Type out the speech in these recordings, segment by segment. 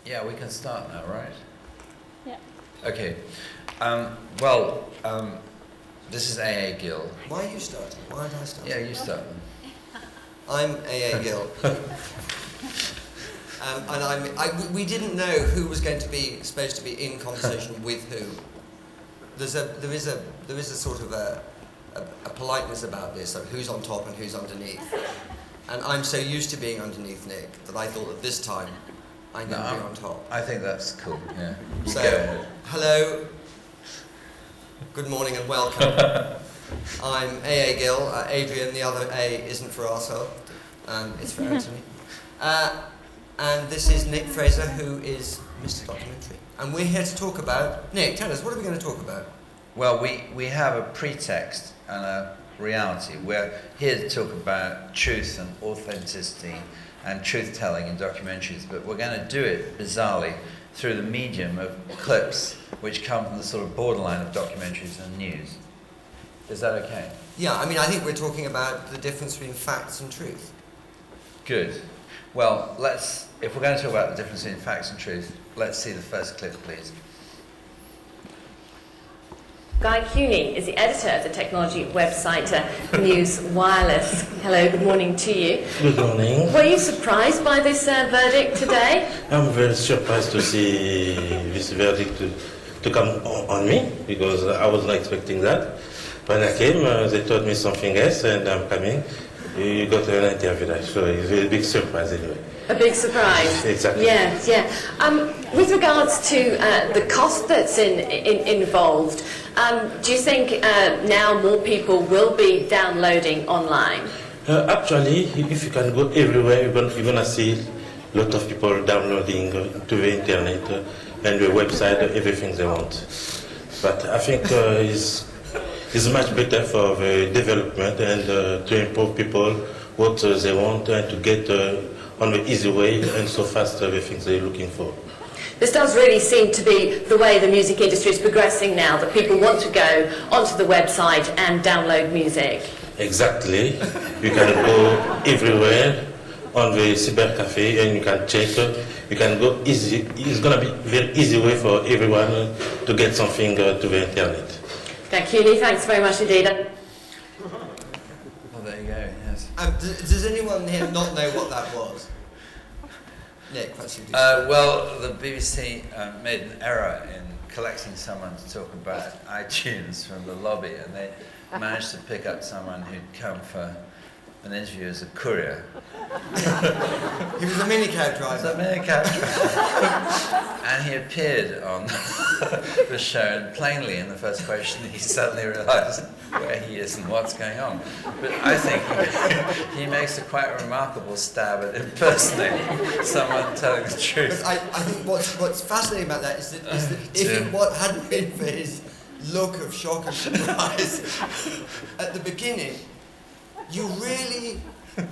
Yeah, we can start now, right? Yeah. Okay. This is A.A. Gill. Why are you starting? Why did I start? Yeah, you start. I'm A.A. Gill. We didn't know who was supposed to be in conversation with who. There is a sort of a politeness about this, like who's on top and who's underneath. And I'm so used to being underneath Nick that I thought that this time I'm going to be on top. I think that's cool, yeah. So, hello, good morning and welcome. I'm A.A. Gill. Adrian, the other A isn't for arsehole. It's for Anthony. And this is Nick Fraser, who is Mr. Documentary. And we're here to talk about... Nick, tell us, what are we going to talk about? Well, we have a pretext and a reality. We're here to talk about truth and authenticity and truth-telling in documentaries, but we're going to do it bizarrely through the medium of clips which come from the sort of borderline of documentaries and news. Is that okay? Yeah, I mean, I think we're talking about the difference between facts and truth. Good. Well, if we're going to talk about the difference between facts and truth, let's see the first clip, please. Guy Cuny is the editor of the technology website News Wireless. Hello, good morning to you. Good morning. Were you surprised by this verdict today? I'm very surprised to see this verdict to come on me, because I was not expecting that. When I came, they told me something else, and I'm coming. You got an interview, so it's a big surprise anyway. A big surprise. Exactly. Yes, yeah. With regards to the cost that's involved, do you think now more people will be downloading online? Actually, if you can go everywhere, you're going to see a lot of people downloading to the internet and the website everything they want. But I think it's much better for the development and to improve people what they want and to get on the easy way and so fast the things they're looking for. This does really seem to be the way the music industry is progressing now, that people want to go onto the website and download music. Exactly. You can go everywhere on the cyber cafe and you can check. You can go easy. It's going to be a very easy way for everyone to get something to the internet. Thank you, thanks very much indeed. Well, there you go, yes. Does anyone here not know what that was? Nick, perhaps you do. Well, the BBC made an error in collecting someone to talk about iTunes from the lobby, and they managed to pick up someone who'd come for an interview as a courier. He was a minicab driver. He was a minicab driver. And he appeared on the show, and plainly in the first question he suddenly realised where he is and what's going on. But I think he makes a quite remarkable stab at impersonating someone telling the truth. But I think what's fascinating about that is that what hadn't been for his look of shock and surprise at the beginning, you really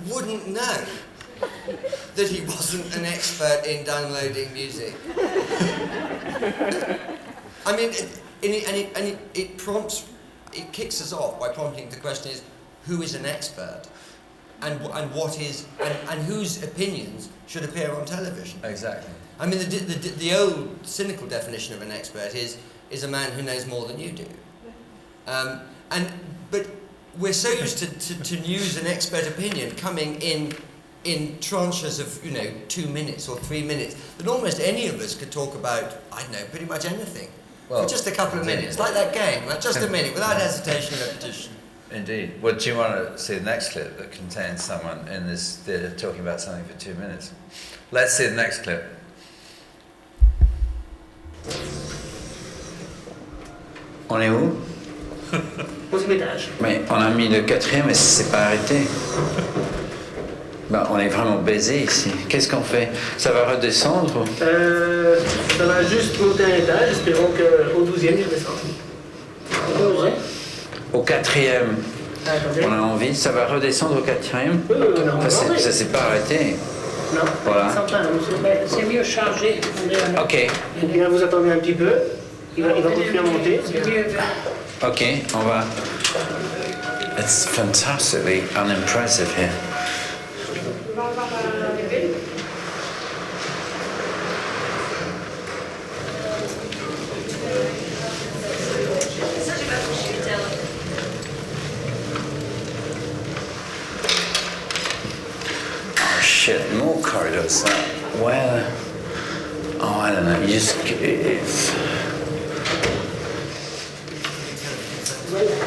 wouldn't know that he wasn't an expert in downloading music. I mean, it kicks us off by prompting the question is, who is an expert? And whose opinions should appear on television? Exactly. I mean, the old cynical definition of an expert is a man who knows more than you do. But we're so used to news and expert opinion coming in tranches of 2 minutes or 3 minutes that almost any of us could talk about, I don't know, pretty much anything for just a couple of minutes, like that game, like just a minute, without hesitation or repetition. Indeed. Well, do you want to see the next clip that contains someone in this theatre talking about something for 2 minutes? Let's see the next clip. On est où? Au étage. Mais on a mis le quatrième et c'est pas arrêté. Bah, on est vraiment baisé ici. Qu'est-ce qu'on fait? Ça va redescendre ou... Ça va juste monter un étage. Espérons qu'au 12e, il descend. Au quatrième. On a envie. Ça va redescendre au quatrième? Non, ça s'est pas arrêté. Non, voilà. C'est mieux chargé. Ok. Eh bien, vous attendez un petit peu. Il va continuer à monter. Ok, on va. It's fantastically unimpressive here. more corridors. Where? Oh, I don't know. You just it's.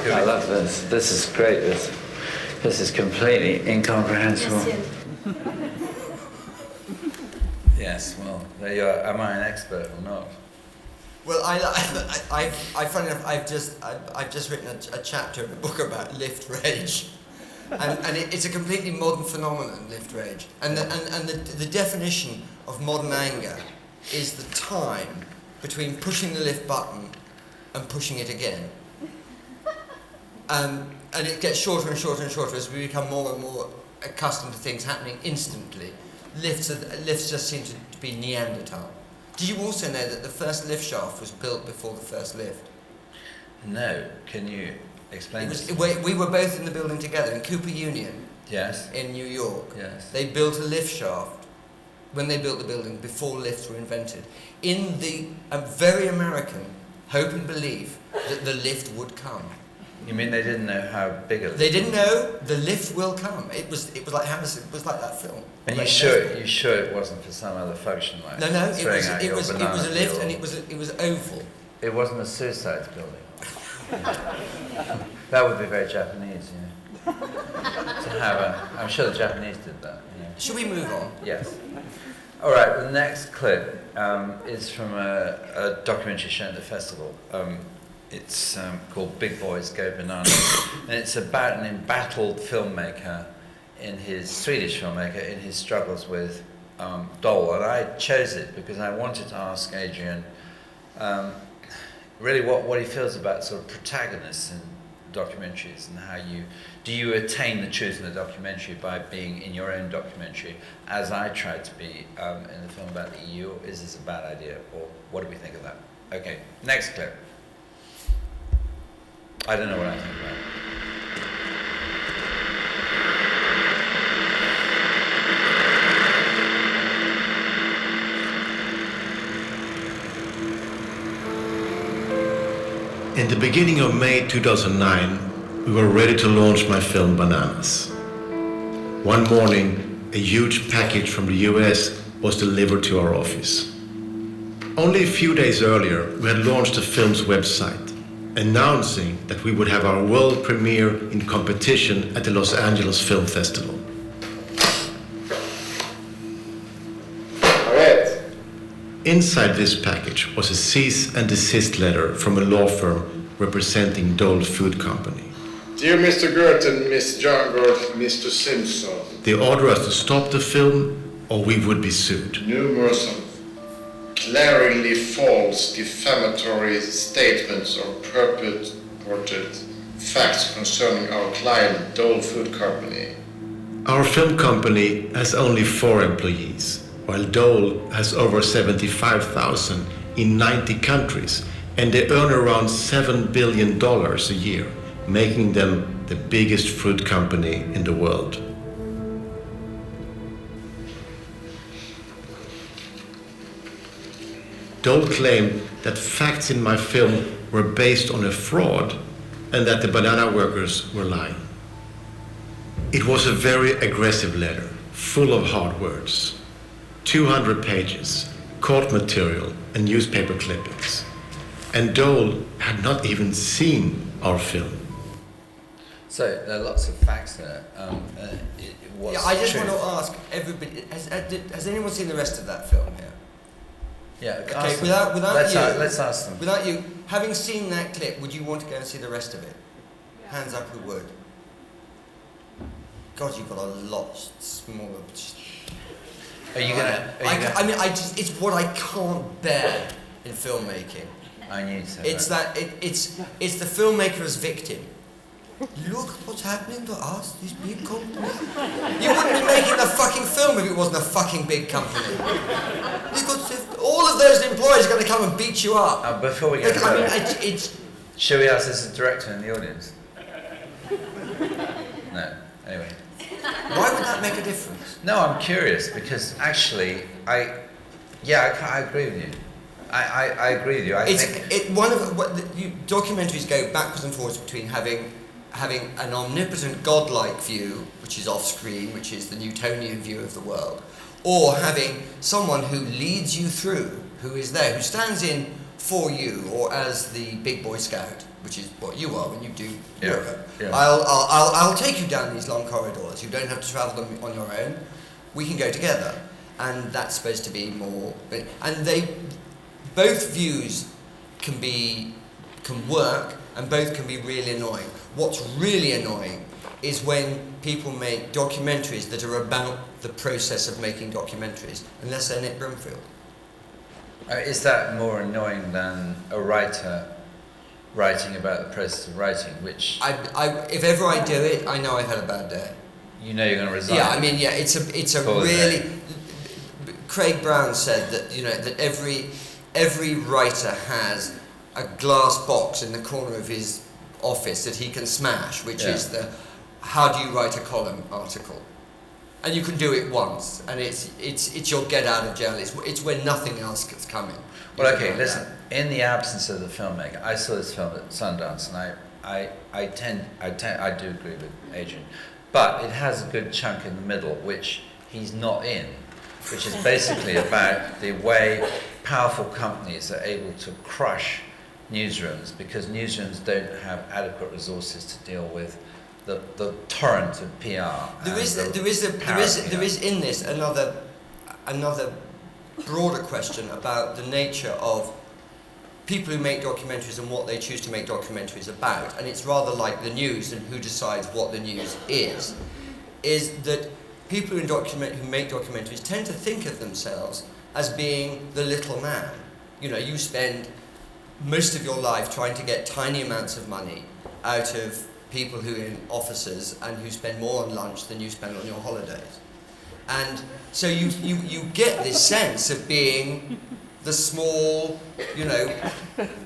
I love this. This is great. This is completely incomprehensible. Yes, well, there you are. Am I an expert or not? Well, funny enough, I've just written a chapter in a book about lift rage, and it's a completely modern phenomenon, lift rage, and the definition of modern anger is the time between pushing the lift button and pushing it again, and it gets shorter and shorter and shorter as we become more and more accustomed to things happening instantly. Lifts just seem to be Neanderthal. Did you also know that the first lift shaft was built before the first lift? No. Can you explain this? We were both in the building together in Cooper Union. Yes. In New York. Yes. They built a lift shaft when they built the building before lifts were invented. In the very American hope and belief that the lift would come. You mean they didn't know how big a lift? They didn't know the lift will come. It was like Harrison. It was like that film. And you sure it wasn't for some other function like No, it was a lift, and it was oval. It wasn't a suicide building. That would be very Japanese, you know. To have I'm sure the Japanese did that. You know. Should we move on? Yes. All right. The next clip is from a documentary shown at the festival. It's called Big Boys Go Bananas, and it's about an embattled filmmaker, Swedish filmmaker, in his struggles with Dole. And I chose it because I wanted to ask Adrian really what he feels about sort of protagonists in documentaries, and how do you attain the truth in the documentary by being in your own documentary, as I tried to be in the film about the EU, or is this a bad idea, or what do we think of that? Okay, next clip. I don't know what I think about it. In the beginning of May 2009, we were ready to launch my film Bananas. One morning, a huge package from the US was delivered to our office. Only a few days earlier, we had launched the film's website, announcing that we would have our world premiere in competition at the Los Angeles Film Festival. Inside this package was a cease and desist letter from a law firm representing Dole Food Company. Dear Mr. Gerton, Miss John Gerth, Mr. Simpson. They ordered us to stop the film or we would be sued. Numerous of glaringly false, defamatory statements or purported facts concerning our client, Dole Food Company. Our film company has only 4 employees, while Dole has over 75,000 in 90 countries, and they earn around $7 billion a year, making them the biggest fruit company in the world. Dole claimed that facts in my film were based on a fraud and that the banana workers were lying. It was a very aggressive letter, full of hard words. 200 pages, court material and newspaper clippings. And Dole had not even seen our film. So there are lots of facts there. I just want to ask everybody, has anyone seen the rest of that film here? Yeah. Okay, let's ask them. Without you, having seen that clip, would you want to go and see the rest of it? Yeah. Hands up who would. God, you've got a lot smaller. Are you gonna? It's what I can't bear in filmmaking. I knew to say it's that. It's the filmmaker as victim. Look what's happening to us, this big company. You wouldn't be making a fucking film if it wasn't a fucking big company. All of those employees are going to come and beat you up. Before we get shall we ask this director in the audience? No. Anyway. Why would that make a difference? No, I'm curious because actually, I agree with you. I agree with you. Documentaries go backwards and forwards between having an omnipotent godlike view, which is off screen, which is the Newtonian view of the world, or having someone who leads you through, who is there, who stands in for you, or as the big boy scout, which is what you are when you do Europe. Yeah. I'll take you down these long corridors. You don't have to travel them on your own. We can go together, and that's supposed to be more. And both views can work, and both can be really annoying. What's really annoying is when people make documentaries that are about the process of making documentaries, unless they're Nick Broomfield. Is that more annoying than a writer writing about the process of writing, which... if ever I do it, I know I've had a bad day. You know you're going to resign. Yeah, I mean, yeah, it's a really... Craig Brown said that, you know, that every writer has a glass box in the corner of his office that he can smash, which is the how do you write a column article. And you can do it once, and it's your get out of jail. It's when nothing else is coming. Well, okay, listen. In the absence of the filmmaker, I saw this film at Sundance, and I do agree with Adrian, but it has a good chunk in the middle, which he's not in, which is basically about the way powerful companies are able to crush newsrooms because newsrooms don't have adequate resources to deal with the torrent of PR. There is in this another broader question about the nature of people who make documentaries and what they choose to make documentaries about, and it's rather like the news and who decides what the news is that people who make documentaries tend to think of themselves as being the little man. You know, you spend most of your life trying to get tiny amounts of money out of people who are in offices and who spend more on lunch than you spend on your holidays. And so you get this sense of being the small, you know,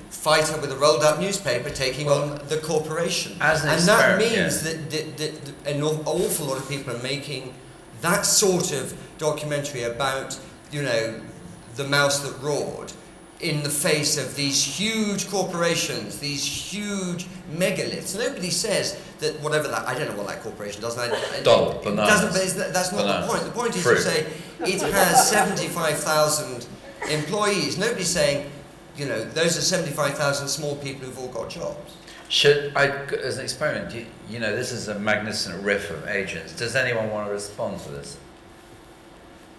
fighter with a rolled up newspaper taking on the corporation. And that means that an awful lot of people are making that sort of documentary about, you know, the mouse that roared in the face of these huge corporations, these huge megaliths. Nobody says that whatever that, I don't know what that corporation does. Bananas. That's not the point. The point is to say it has 75,000 employees. Nobody's saying, you know, those are 75,000 small people who've all got jobs. Should I, as an experiment, you know, this is a magnificent riff of agents. Does anyone want to respond to this?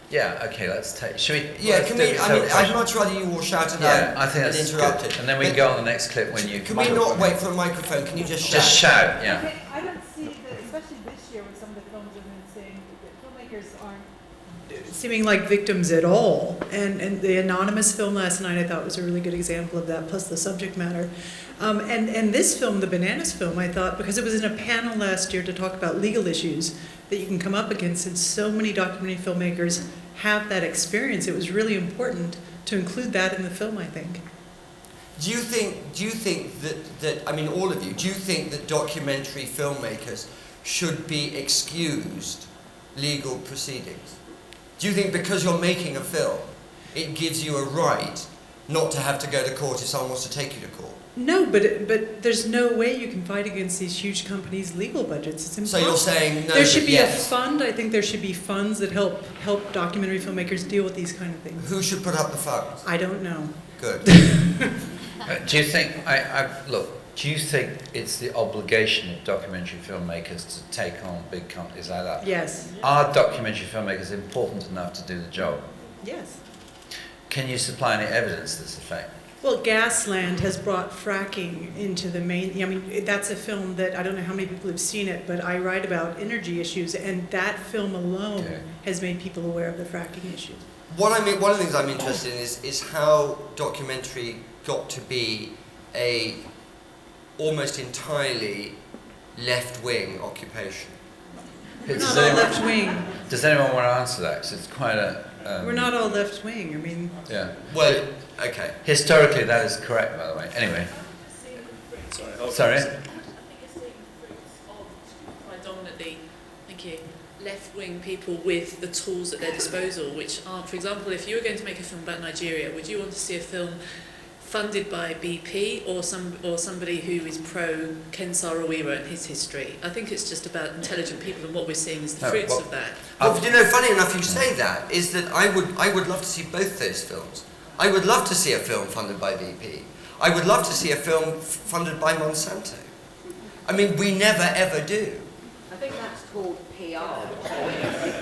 Yeah, okay, let's take... Should we... Yeah, can we... I mean, I'd much rather you all shout it out I think than interrupt it. And then we can go on the next clip when you... Can we not wait for a microphone? Can you just shout? Just shout, yeah. Okay, I don't see that, especially this year with some of the films have been saying that filmmakers aren't seeming like victims at all. And the Anonymous film last night I thought was a really good example of that, plus the subject matter. And this film, the Bananas film, I thought, because it was in a panel last year to talk about legal issues that you can come up against, and so many documentary filmmakers have that experience, it was really important to include that in the film, I think. Do you think that I mean, all of you, do you think that documentary filmmakers should be excused legal proceedings? Do you think because you're making a film, it gives you a right not to have to go to court if someone wants to take you to court? No, but there's no way you can fight against these huge companies' legal budgets. It's impossible. So you're saying no? There should be a fund. I think there should be funds that help documentary filmmakers deal with these kind of things. Who should put up the funds? I don't know. Good. Do you think, do you think it's the obligation of documentary filmmakers to take on big companies like that? Yes. Are documentary filmmakers important enough to do the job? Yes. Can you supply any evidence to this effect? Well, Gasland has brought fracking into the main. I mean, that's a film that I don't know how many people have seen it, but I write about energy issues, and that film alone has made people aware of the fracking issues. One of the things I'm interested in is how documentary got to be a almost entirely left-wing occupation. We're not all left-wing. Does anyone want to answer that? Because it's quite a... We're not all left-wing. I mean... Yeah. Well, okay. Historically, that is correct, by the way. Anyway. Sorry? I think it's seeing the fruits of predominantly, thank you, left-wing people with the tools at their disposal, which aren't, for example, if you were going to make a film about Nigeria, would you want to see a film funded by BP or somebody who is pro Ken Saro-Wiwa and his history. I think it's just about intelligent people, and what we're seeing is the fruits of that. Well, you know, funny enough you say that, is that I would love to see both those films. I would love to see a film funded by BP. I would love to see a film funded by Monsanto. I mean, we never ever do. I think that's called PR.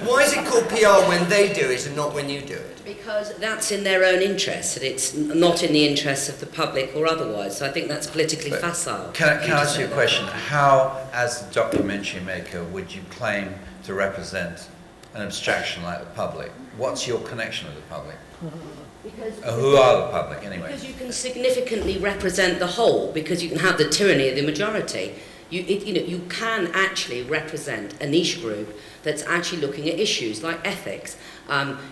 Why is it called PR when they do it and not when you do it? Because that's in their own interest, and it's not in the interests of the public or otherwise. So I think that's politically facile. Can I ask you a question? How, as a documentary maker, would you claim to represent an abstraction like the public? What's your connection with the public? Who are the public, anyway? Because you can significantly represent the whole, because you can have the tyranny of the majority. You can actually represent a niche group that's actually looking at issues like ethics.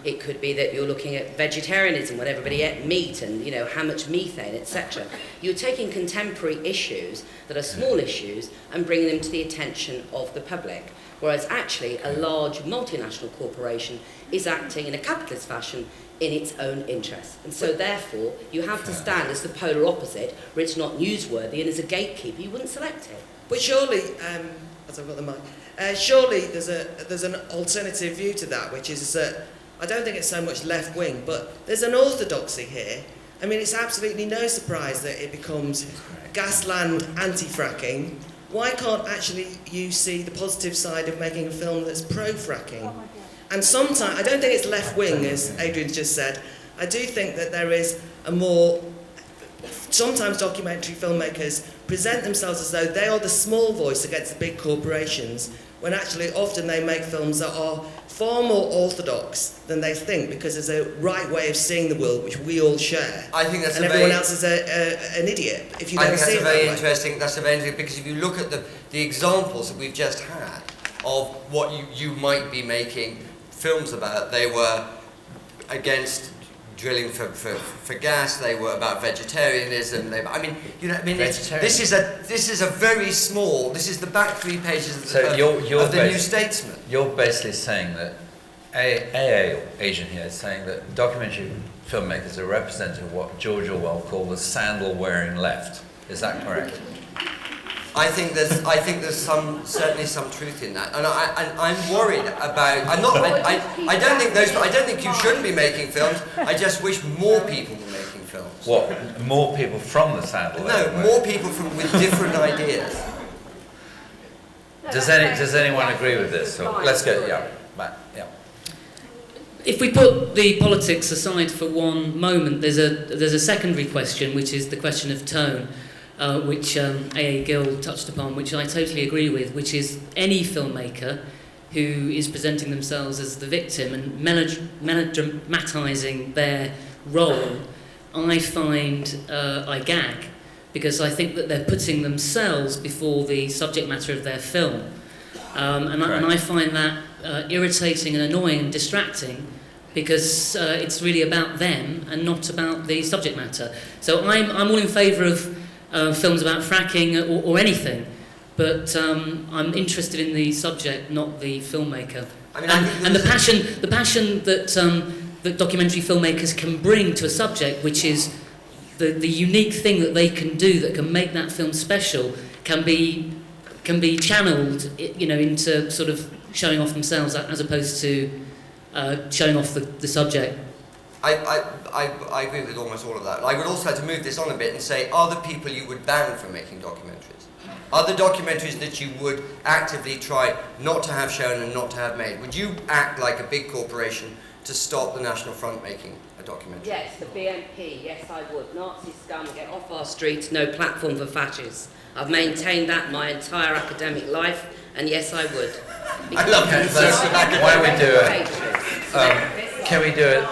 It could be that you're looking at vegetarianism when everybody ate meat, and how much methane, etc. You're taking contemporary issues that are small issues and bringing them to the attention of the public. Whereas actually a large multinational corporation is acting in a capitalist fashion in its own interest. And so therefore you have to stand as the polar opposite, where it's not newsworthy, and as a gatekeeper you wouldn't select it. But surely, as I've got the mic, surely there's an alternative view to that, which is that I don't think it's so much left-wing, but there's an orthodoxy here. I mean, it's absolutely no surprise that it becomes Gasland anti-fracking. Why can't actually you see the positive side of making a film that's pro-fracking? And sometimes, I don't think it's left-wing, as Adrian's just said. I do think that there is a more... Sometimes documentary filmmakers present themselves as though they are the small voice against the big corporations, when actually often they make films that are far more orthodox than they think, because there's a right way of seeing the world which we all share. I think that's and everyone else is an idiot if you don't see it that way. That's a very interesting, because if you look at the examples that we've just had of what you might be making films about, they were against drilling for gas. They were about vegetarianism. This is a very small. This is the back 3 pages of the New Statesman. You're basically saying that AA Asian here is saying that documentary filmmakers are representative of what George Orwell called the sandal-wearing left. Is that correct? I think there's certainly some truth in that, and I'm worried about. I don't think you shouldn't be making films. I just wish more people were making films. What? More people from the sandal? No, more people with different ideas. Does anyone agree with this? So let's go. Yeah, Matt. Yeah. If we put the politics aside for one moment, there's a secondary question, which is the question of tone. Which A.A. Gill touched upon, which I totally agree with, which is any filmmaker who is presenting themselves as the victim and melodramatising their role, I find I gag, because I think that they're putting themselves before the subject matter of their film. And I find that irritating and annoying and distracting, because it's really about them and not about the subject matter. So I'm all in favour of films about fracking or anything, but I'm interested in the subject, not the filmmaker. And the passion that documentary filmmakers can bring to a subject, which is the unique thing that they can do that can make that film special, can be channeled, into sort of showing off themselves as opposed to showing off the subject. I agree with almost all of that. I would also like to move this on a bit and say, are the people you would ban from making documentaries? Are the documentaries that you would actively try not to have shown and not to have made? Would you act like a big corporation to stop the National Front making a documentary? Yes, the BNP, yes I would. Nazi scum, get off our streets, no platform for fascists. I've maintained that my entire academic life, and yes I would. I love that. Why don't we do it? Can we do it?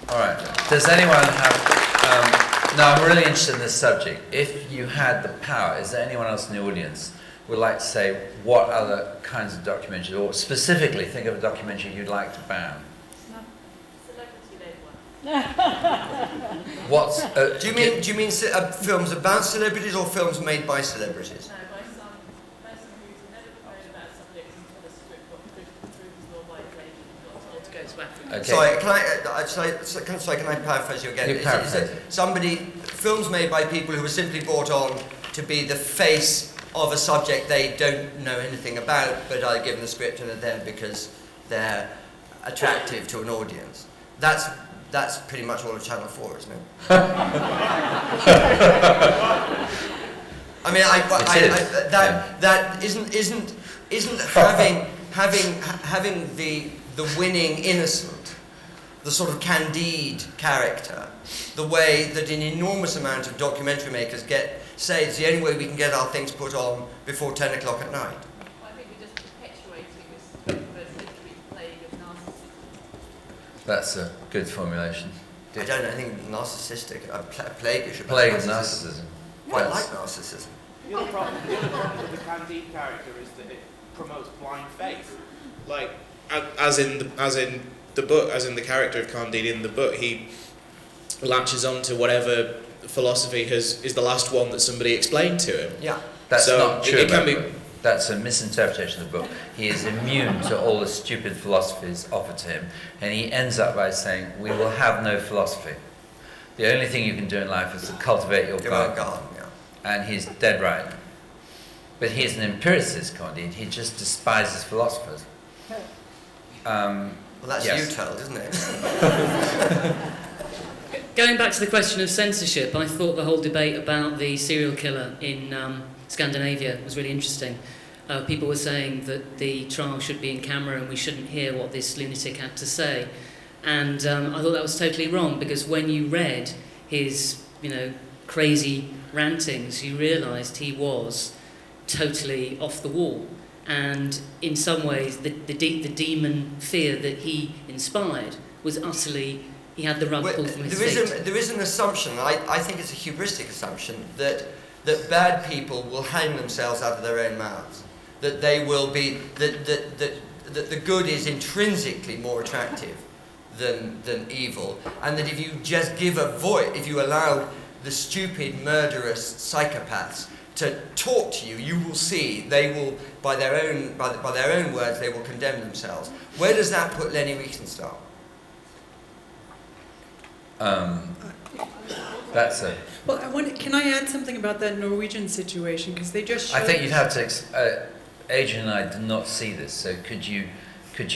All right. Does anyone have... now, I'm really interested in this subject. If you had the power, is there anyone else in the audience who would like to say what other kinds of documentaries, or specifically think of a documentary you'd like to ban? What's... do you mean films about celebrities or films made by celebrities? No, by some person who's never known about a subject and told a script, got through his law by his agent and got told to go to Africa. Okay. Sorry, can I paraphrase you again? You paraphrase. Films made by people who were simply brought on to be the face of a subject they don't know anything about, but are given the script and are there because they're attractive to an audience. That's pretty much all of Channel 4, isn't it? I mean, that isn't having the winning innocent, the sort of Candide character, the way that an enormous amount of documentary makers say it's the only way we can get our things put on before 10 o'clock at night. I think we're just perpetuating this plague of narcissism. That's a good formulation. I don't know anything narcissistic. Plague-ish about Plague of narcissism. Quite like narcissism. The other problem with the Candide character is that it promotes blind faith. Like, as in the character of Candide in the book, he latches on to whatever philosophy is the last one that somebody explained to him. Yeah, that's not true. That's a misinterpretation of the book. He is immune to all the stupid philosophies offered to him, and he ends up by saying, "We will have no philosophy. The only thing you can do in life is to cultivate your garden." And he's dead right. But he's an empiricist, Candide. He just despises philosophers. Well, that's yes. you told, isn't it? Going back to the question of censorship, I thought the whole debate about the serial killer in Scandinavia was really interesting. People were saying that the trial should be in camera and we shouldn't hear what this lunatic had to say. And I thought that was totally wrong, because when you read his, crazy rantings, you realised he was totally off the wall. And in some ways, the demon fear that he inspired was utterly... He had the rug pulled from his feet. There is an assumption, I think it's a hubristic assumption, that bad people will hang themselves out of their own mouths. That they will be... That the good is intrinsically more attractive than evil. And that if you just give a voice, if you allow the stupid, murderous psychopaths to talk to you, you will see they will, by their own words, they will condemn themselves. Where does that put Lenny Riefenstahl? That's a... Well, can I add something about that Norwegian situation? Because they just showed... I think you'd have to... Adrian and I did not see this, so could you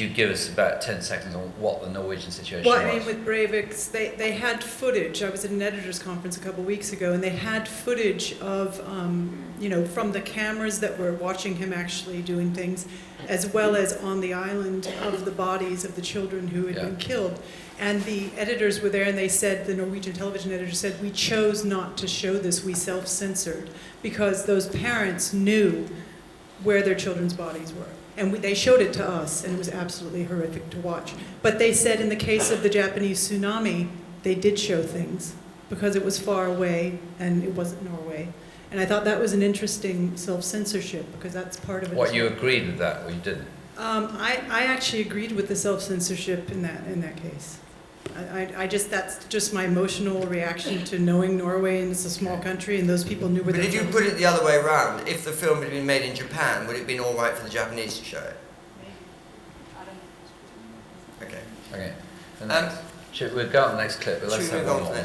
give us about 10 seconds on what the Norwegian situation was? Well, I mean, with Breivik's, they had footage. I was at an editors' conference a couple weeks ago, and they had footage of, from the cameras that were watching him actually doing things, as well as on the island of the bodies of the children who had been killed. And the editors were there, and they said, the Norwegian television editor said, we chose not to show this, we self-censored, because those parents knew where their children's bodies were. And they showed it to us, and it was absolutely horrific to watch. But they said in the case of the Japanese tsunami, they did show things, because it was far away, and it wasn't Norway. And I thought that was an interesting self-censorship, because that's part of it. What, you agreed with that, or you didn't? I actually agreed with the self-censorship in that case. That's just my emotional reaction to knowing Norway, and it's a small country, and those people knew where they were. But if you put it the other way around, if the film had been made in Japan, would it have been all right for the Japanese to show it? Okay. Okay. We'll go on the next clip, but let's have one more.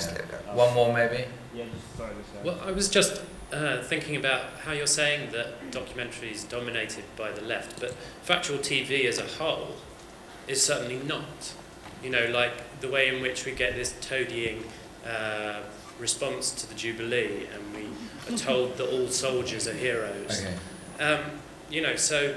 One more, maybe? Yeah, sorry. Well, I was just thinking about how you're saying that documentary is dominated by the left, but factual TV as a whole is certainly not. Like the way in which we get this toadying response to the Jubilee, and we are told that all soldiers are heroes. Okay. So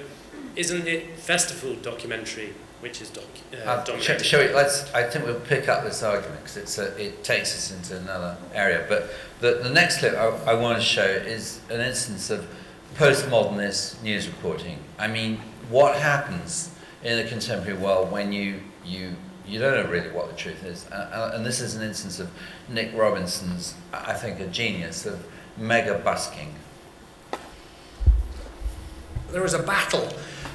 isn't it festival documentary which is dominated? Shall we? I think we'll pick up this argument because it takes us into another area. But the next clip I want to show is an instance of postmodernist news reporting. I mean, what happens in the contemporary world when you don't know really what the truth is. And this is an instance of Nick Robinson's, I think, a genius of mega busking. There is a battle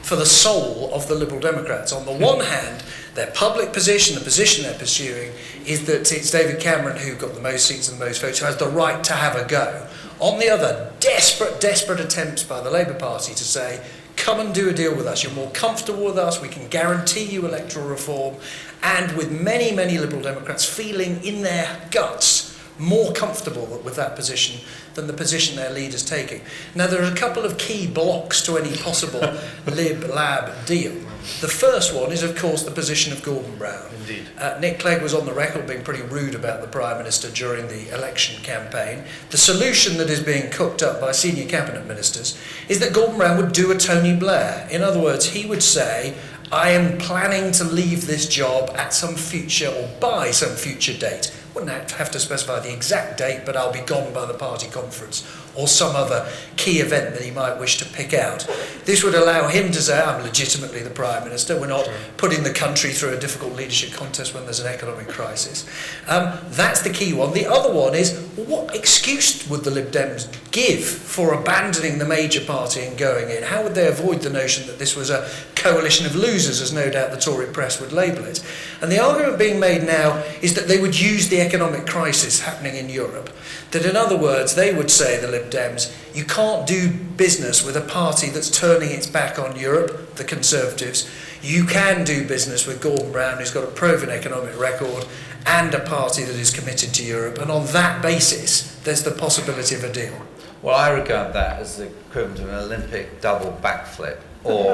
for the soul of the Liberal Democrats. On the one hand, their public position, the position they're pursuing, is that it's David Cameron who got the most seats and the most votes, who has the right to have a go. On the other, desperate attempts by the Labour Party to say, come and do a deal with us. You're more comfortable with us. We can guarantee you electoral reform. And with many, many Liberal Democrats feeling in their guts more comfortable with that position than the position their leader's taking. Now, there are a couple of key blocks to any possible Lib-Lab deal. The first one is, of course, the position of Gordon Brown. Indeed. Nick Clegg was on the record being pretty rude about the Prime Minister during the election campaign. The solution that is being cooked up by senior cabinet ministers is that Gordon Brown would do a Tony Blair. In other words, he would say, I am planning to leave this job at some future or by some future date. Wouldn't have to specify the exact date, but I'll be gone by the party conference or some other key event that he might wish to pick out. This would allow him to say, I'm legitimately the Prime Minister, we're not putting the country through a difficult leadership contest when there's an economic crisis. That's the key one. The other one is, what excuse would the Lib Dems give for abandoning the major party and going in? How would they avoid the notion that this was a coalition of losers, as no doubt the Tory press would label it? And the argument being made now is that they would use the economic crisis happening in Europe. That, in other words, they would say, the Lib Dems, you can't do business with a party that's turning its back on Europe, the Conservatives. You can do business with Gordon Brown, who's got a proven economic record, and a party that is committed to Europe. And on that basis, there's the possibility of a deal. Well, I regard that as the equivalent of an Olympic double backflip, or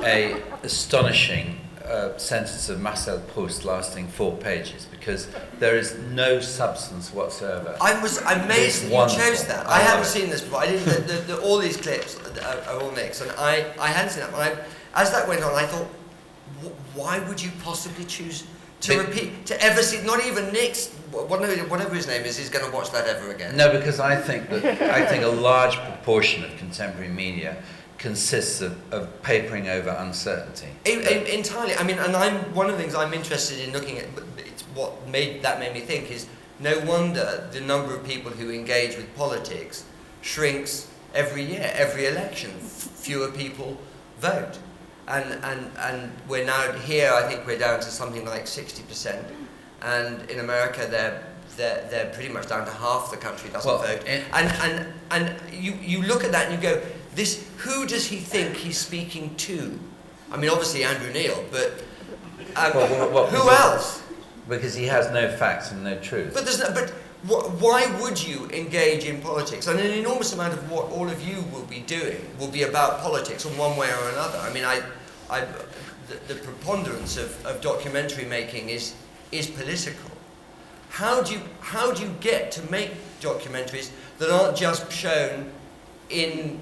a astonishing sentence of Marcel Proust lasting 4 pages, because there is no substance whatsoever. I was amazed that you chose that. I haven't seen this before. I didn't. All these clips are all Nick's, and I hadn't seen that. As that went on, I thought, why would you possibly choose to repeat, to ever see? Not even Nick's, whatever his name is going to watch that ever again. No, because I think a large proportion of contemporary media consists of papering over uncertainty. Entirely. I mean, and one of the things I'm interested in looking at, it's what made me think, is no wonder the number of people who engage with politics shrinks every year, every election. Fewer people vote. And we're now here, I think we're down to something like 60%. And in America, they're pretty much down to half the country doesn't vote. And you look at that and you go, who does he think he's speaking to? I mean, obviously Andrew Neil, but who else? Because he has no facts and no truth. But why would you engage in politics? And an enormous amount of what all of you will be doing will be about politics in one way or another. I mean, the preponderance of documentary making is political. How do you get to make documentaries that aren't just shown in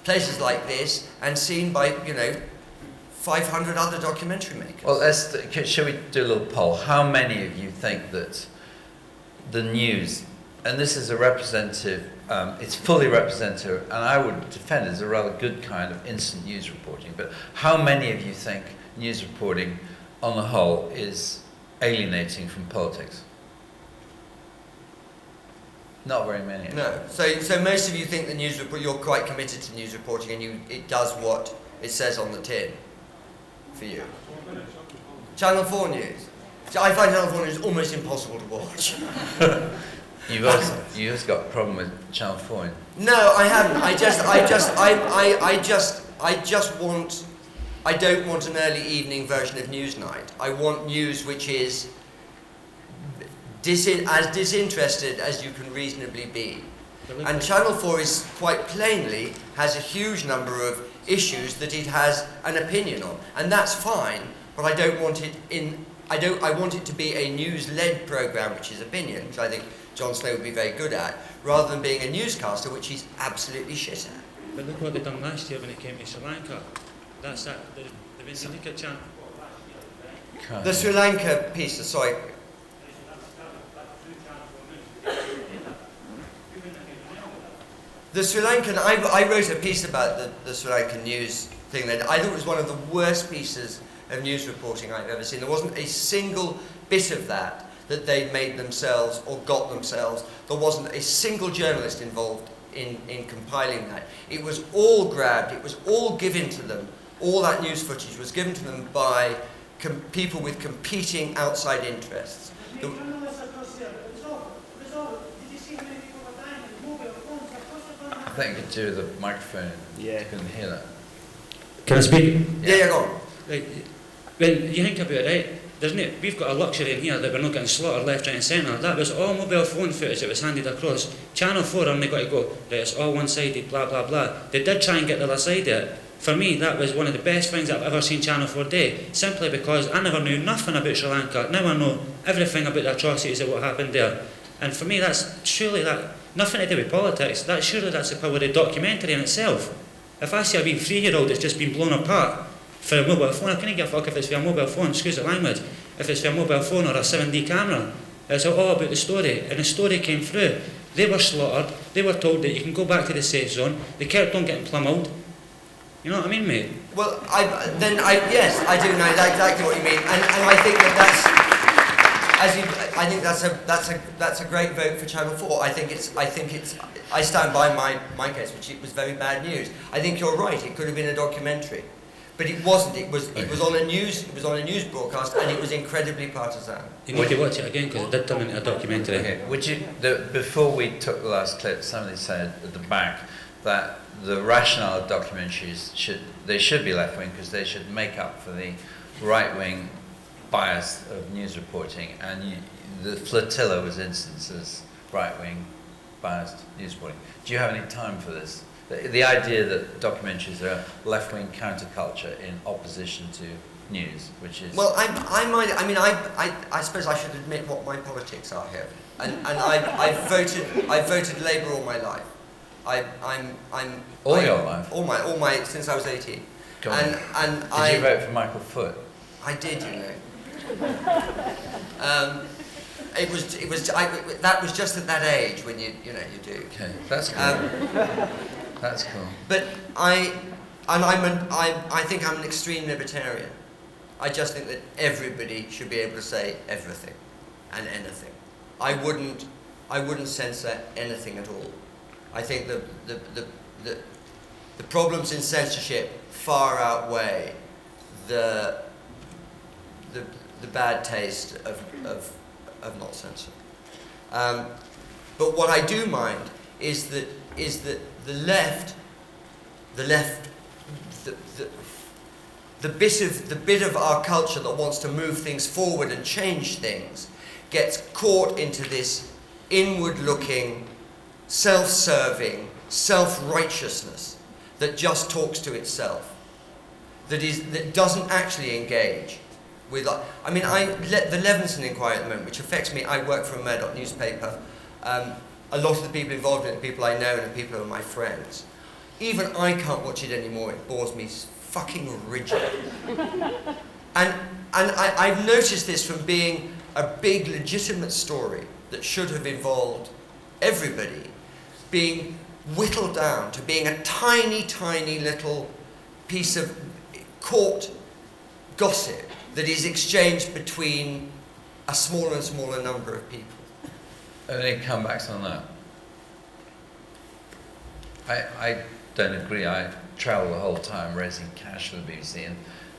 places like this and seen by 500 other documentary makers? Well, shall we do a little poll? How many of you think that the news, and this is a representative, it's fully representative, and I would defend it as a rather good kind of instant news reporting, but how many of you think news reporting on the whole is alienating from politics? Not very many. No. So most of you think the news report, you're quite committed to news reporting, and it does what it says on the tin for you. Channel 4 News. So I find Channel 4 News almost impossible to watch. You've just got a problem with Channel 4. No, I haven't. I don't want an early evening version of Newsnight. I want news which is as disinterested as you can reasonably be. And Channel 4 is quite plainly has a huge number of issues that it has an opinion on, and that's fine. But I don't want it I want it to be a news-led programme, which is opinion, which I think Jon Snow would be very good at, rather than being a newscaster, which he's absolutely shit at. But look what they done last year when it came to Sri Lanka. That's that. The channel. The Sri Lanka piece. Sorry. The Sri Lankan, I wrote a piece about the Sri Lankan news thing that I thought it was one of the worst pieces of news reporting I've ever seen. There wasn't a single bit of that they'd made themselves or got themselves. There wasn't a single journalist involved in compiling that. It was all grabbed, it was all given to them. All that news footage was given to them by people with competing outside interests. I think you could do the microphone. Yeah. You couldn't hear that. Can I speak? Yeah, go on. Like, when you think about it, right, we've got a luxury in here that we're not getting slaughtered left, right and centre. That was all mobile phone footage that was handed across. Channel 4 only got to go, right, it's all one-sided, blah, blah, blah. They did try and get the other side of it. For me, that was one of the best things I've ever seen Channel 4 do, simply because I never knew nothing about Sri Lanka. Now I know everything about the atrocities of what happened there. And for me, that's surely nothing to do with politics. Surely that's the power of documentary in itself. If I see a wee 3-year-old that's just been blown apart for a mobile phone, I couldn't give a fuck if it's for a mobile phone, excuse the language, if it's for a mobile phone or a 7D camera. It's all about the story, and the story came through. They were slaughtered, they were told that you can go back to the safe zone, they kept on getting plummeled. You know what I mean, mate? Well, yes, I do know exactly what you mean, and I think that's a great vote for Channel 4. I stand by my case, which it was very bad news. I think you're right. It could have been a documentary, but it wasn't. It was on a news news broadcast, and it was incredibly partisan. You need to watch it again because it did turn into a documentary. Okay. Before we took the last clip, somebody said at the back that the rationale of documentaries should be left-wing because they should make up for the right-wing bias of news reporting, and the flotilla was instances right-wing biased news reporting. Do you have any time for this? The idea that documentaries are left-wing counterculture in opposition to news, which is... Well, I suppose I should admit what my politics are here, and I've voted Labour all my life. Your life? All my since I was 18. Did you vote for Michael Foot? I did, you know. That was just at that age when you do. Okay, that's cool. That's cool. But I think I'm an extreme libertarian. I just think that everybody should be able to say everything and anything. I wouldn't censor anything at all. I think the problems in censorship far outweigh the bad taste of not censoring. But what I do mind is that the bit of our culture that wants to move things forward and change things gets caught into this inward-looking, self-serving, self-righteousness that just talks to itself, that doesn't actually engage with. The Leveson inquiry at the moment, which affects me. I work for a Murdoch newspaper. A lot of the people involved in it are people I know and are people who are my friends. Even I can't watch it anymore. It bores me fucking rigid. And I've noticed this from being a big legitimate story that should have involved everybody, being whittled down to being a tiny, tiny little piece of court gossip that is exchanged between a smaller and smaller number of people. Any comebacks on that? I don't agree. I travel the whole time raising cash for the BBC, and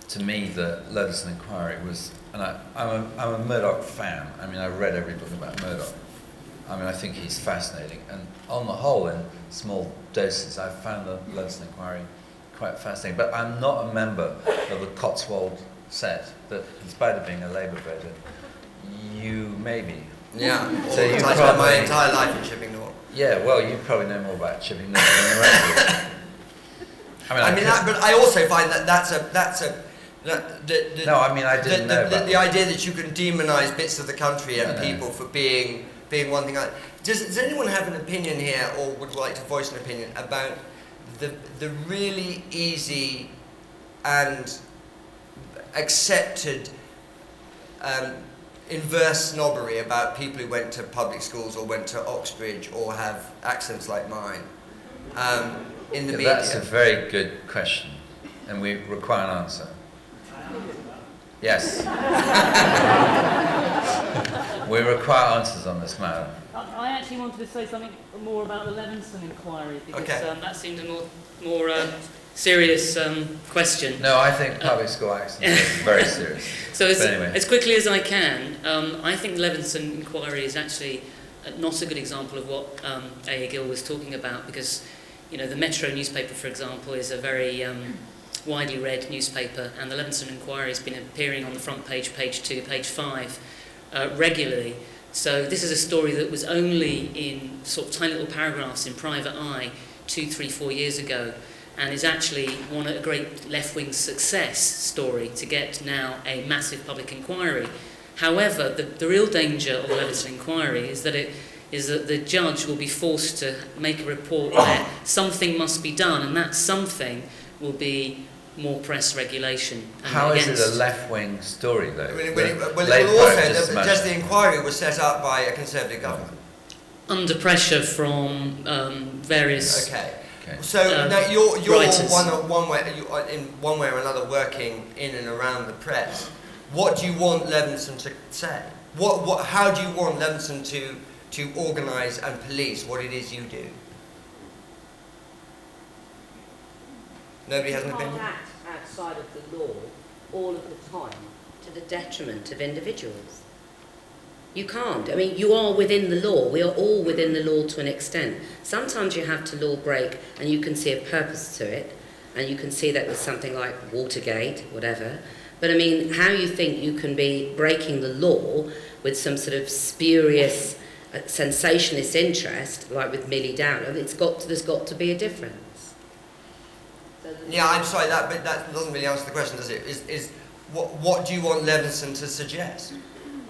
to me the Leveson inquiry was, and I'm a Murdoch fan. I mean, I read every book about Murdoch. I mean, I think he's fascinating, and on the whole, in small doses, I found the Leveson inquiry quite fascinating. But I'm not a member of the Cotswold set that, in spite of being a Labour voter, you may be. Yeah, so you I spent my entire life in Chipping North. Yeah, well, you probably know more about Chipping North than the rest of us. But I also find that I didn't know about the idea that you can demonise bits of the country and people for being one thing. Does anyone have an opinion here, or would like to voice an opinion about the really easy and accepted inverse snobbery about people who went to public schools or went to Oxbridge or have accents like mine in the media? That's a very good question, and we require an answer. Yes. We require answers on this matter. I actually wanted to say something more about the Leveson inquiry, because that seemed a more serious question. No, I think public school accents are very serious. So as quickly as I can, I think the Leveson inquiry is actually not a good example of what A. Gill was talking about, because the Metro newspaper, for example, is a very widely read newspaper, and the Leveson Inquiry has been appearing on the front page, page 2, page 5, regularly. So this is a story that was only in sort of tiny little paragraphs in Private Eye 2, 3, 4 years ago, and is actually a great left-wing success story to get now a massive public inquiry. However, the real danger of the Leveson Inquiry is that the judge will be forced to make a report where something must be done, and that something will be more press regulation. How is it a left-wing story, though? Just the inquiry was set up by a Conservative government. Under pressure from various. Okay. So now you're in one way or another working in and around the press. What do you want Leveson to say? How do you want Leveson to organise and police what it is you do? Nobody has an opinion? You can't act outside of the law all of the time to the detriment of individuals. You can't. I mean, you are within the law. We are all within the law to an extent. Sometimes you have to law break and you can see a purpose to it, and you can see that with something like Watergate, whatever. But I mean, how you think you can be breaking the law with some sort of spurious, sensationalist interest, like with Millie Downer, there's got to be a difference. Yeah, I'm sorry, but that doesn't really answer the question, does it? What do you want Leveson to suggest?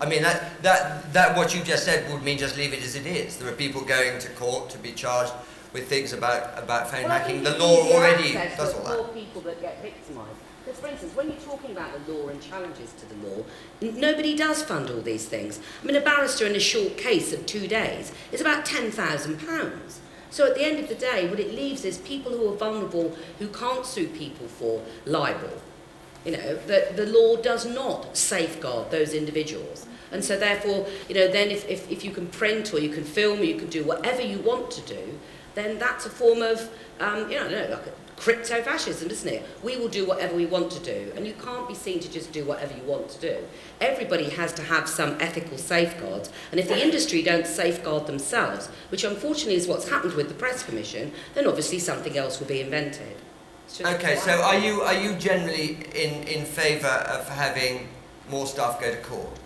I mean, that what you just said would mean just leave it as it is. There are people going to court to be charged with things about phone hacking. The law already does all that. Poor people that get victimised. Because, for instance, when you're talking about the law and challenges to the law, nobody does fund all these things. I mean, a barrister in a short case of 2 days is about £10,000. So at the end of the day, what it leaves is people who are vulnerable, who can't sue people for libel. You know, that the law does not safeguard those individuals. And so therefore, you know, then if you can print or you can film or you can do whatever you want to do, then that's a form of, like crypto-fascism, isn't it? We will do whatever we want to do, and you can't be seen to just do whatever you want to do. Everybody has to have some ethical safeguards, and if the industry don't safeguard themselves, which unfortunately is what's happened with the Press Commission, then obviously something else will be invented. Okay, so are you generally in favour of having more stuff go to court?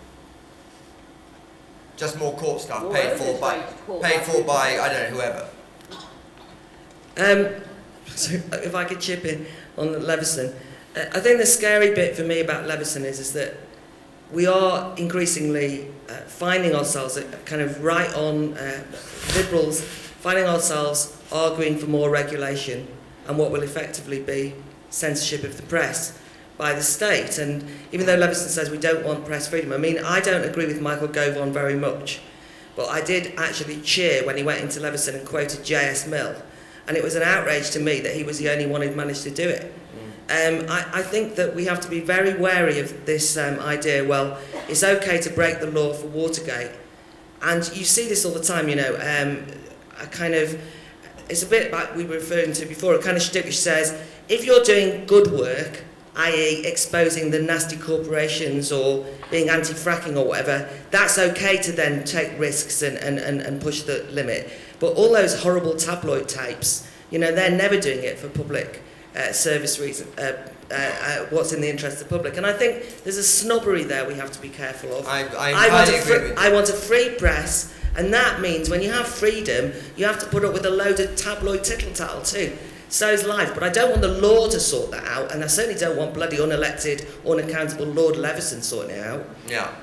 Just more court stuff paid for by I don't know, whoever. So if I could chip in on Leveson, I think the scary bit for me about Leveson is that we are increasingly finding ourselves kind of right on liberals, finding ourselves arguing for more regulation and what will effectively be censorship of the press by the state. And even though Leveson says we don't want press freedom, I mean, I don't agree with Michael Gove very much, but I did actually cheer when he went into Leveson and quoted J.S. Mill. And it was an outrage to me that he was the only one who'd managed to do it. I think that we have to be very wary of this idea, well, it's okay to break the law for Watergate. And you see this all the time, you know, it's a bit like we were referring to before, a kind of shtick which says, if you're doing good work, i.e. exposing the nasty corporations or being anti-fracking or whatever, that's okay to then take risks and push the limit. But all those horrible tabloid types, you know, they're never doing it for public service reasons, what's in the interest of the public. And I think there's a snobbery there we have to be careful of. I want a free press, and that means when you have freedom, you have to put up with a load of tabloid tittle-tattle too. So's life, but I don't want the law to sort that out, and I certainly don't want bloody unelected, unaccountable Lord Leveson sorting it out. Yeah.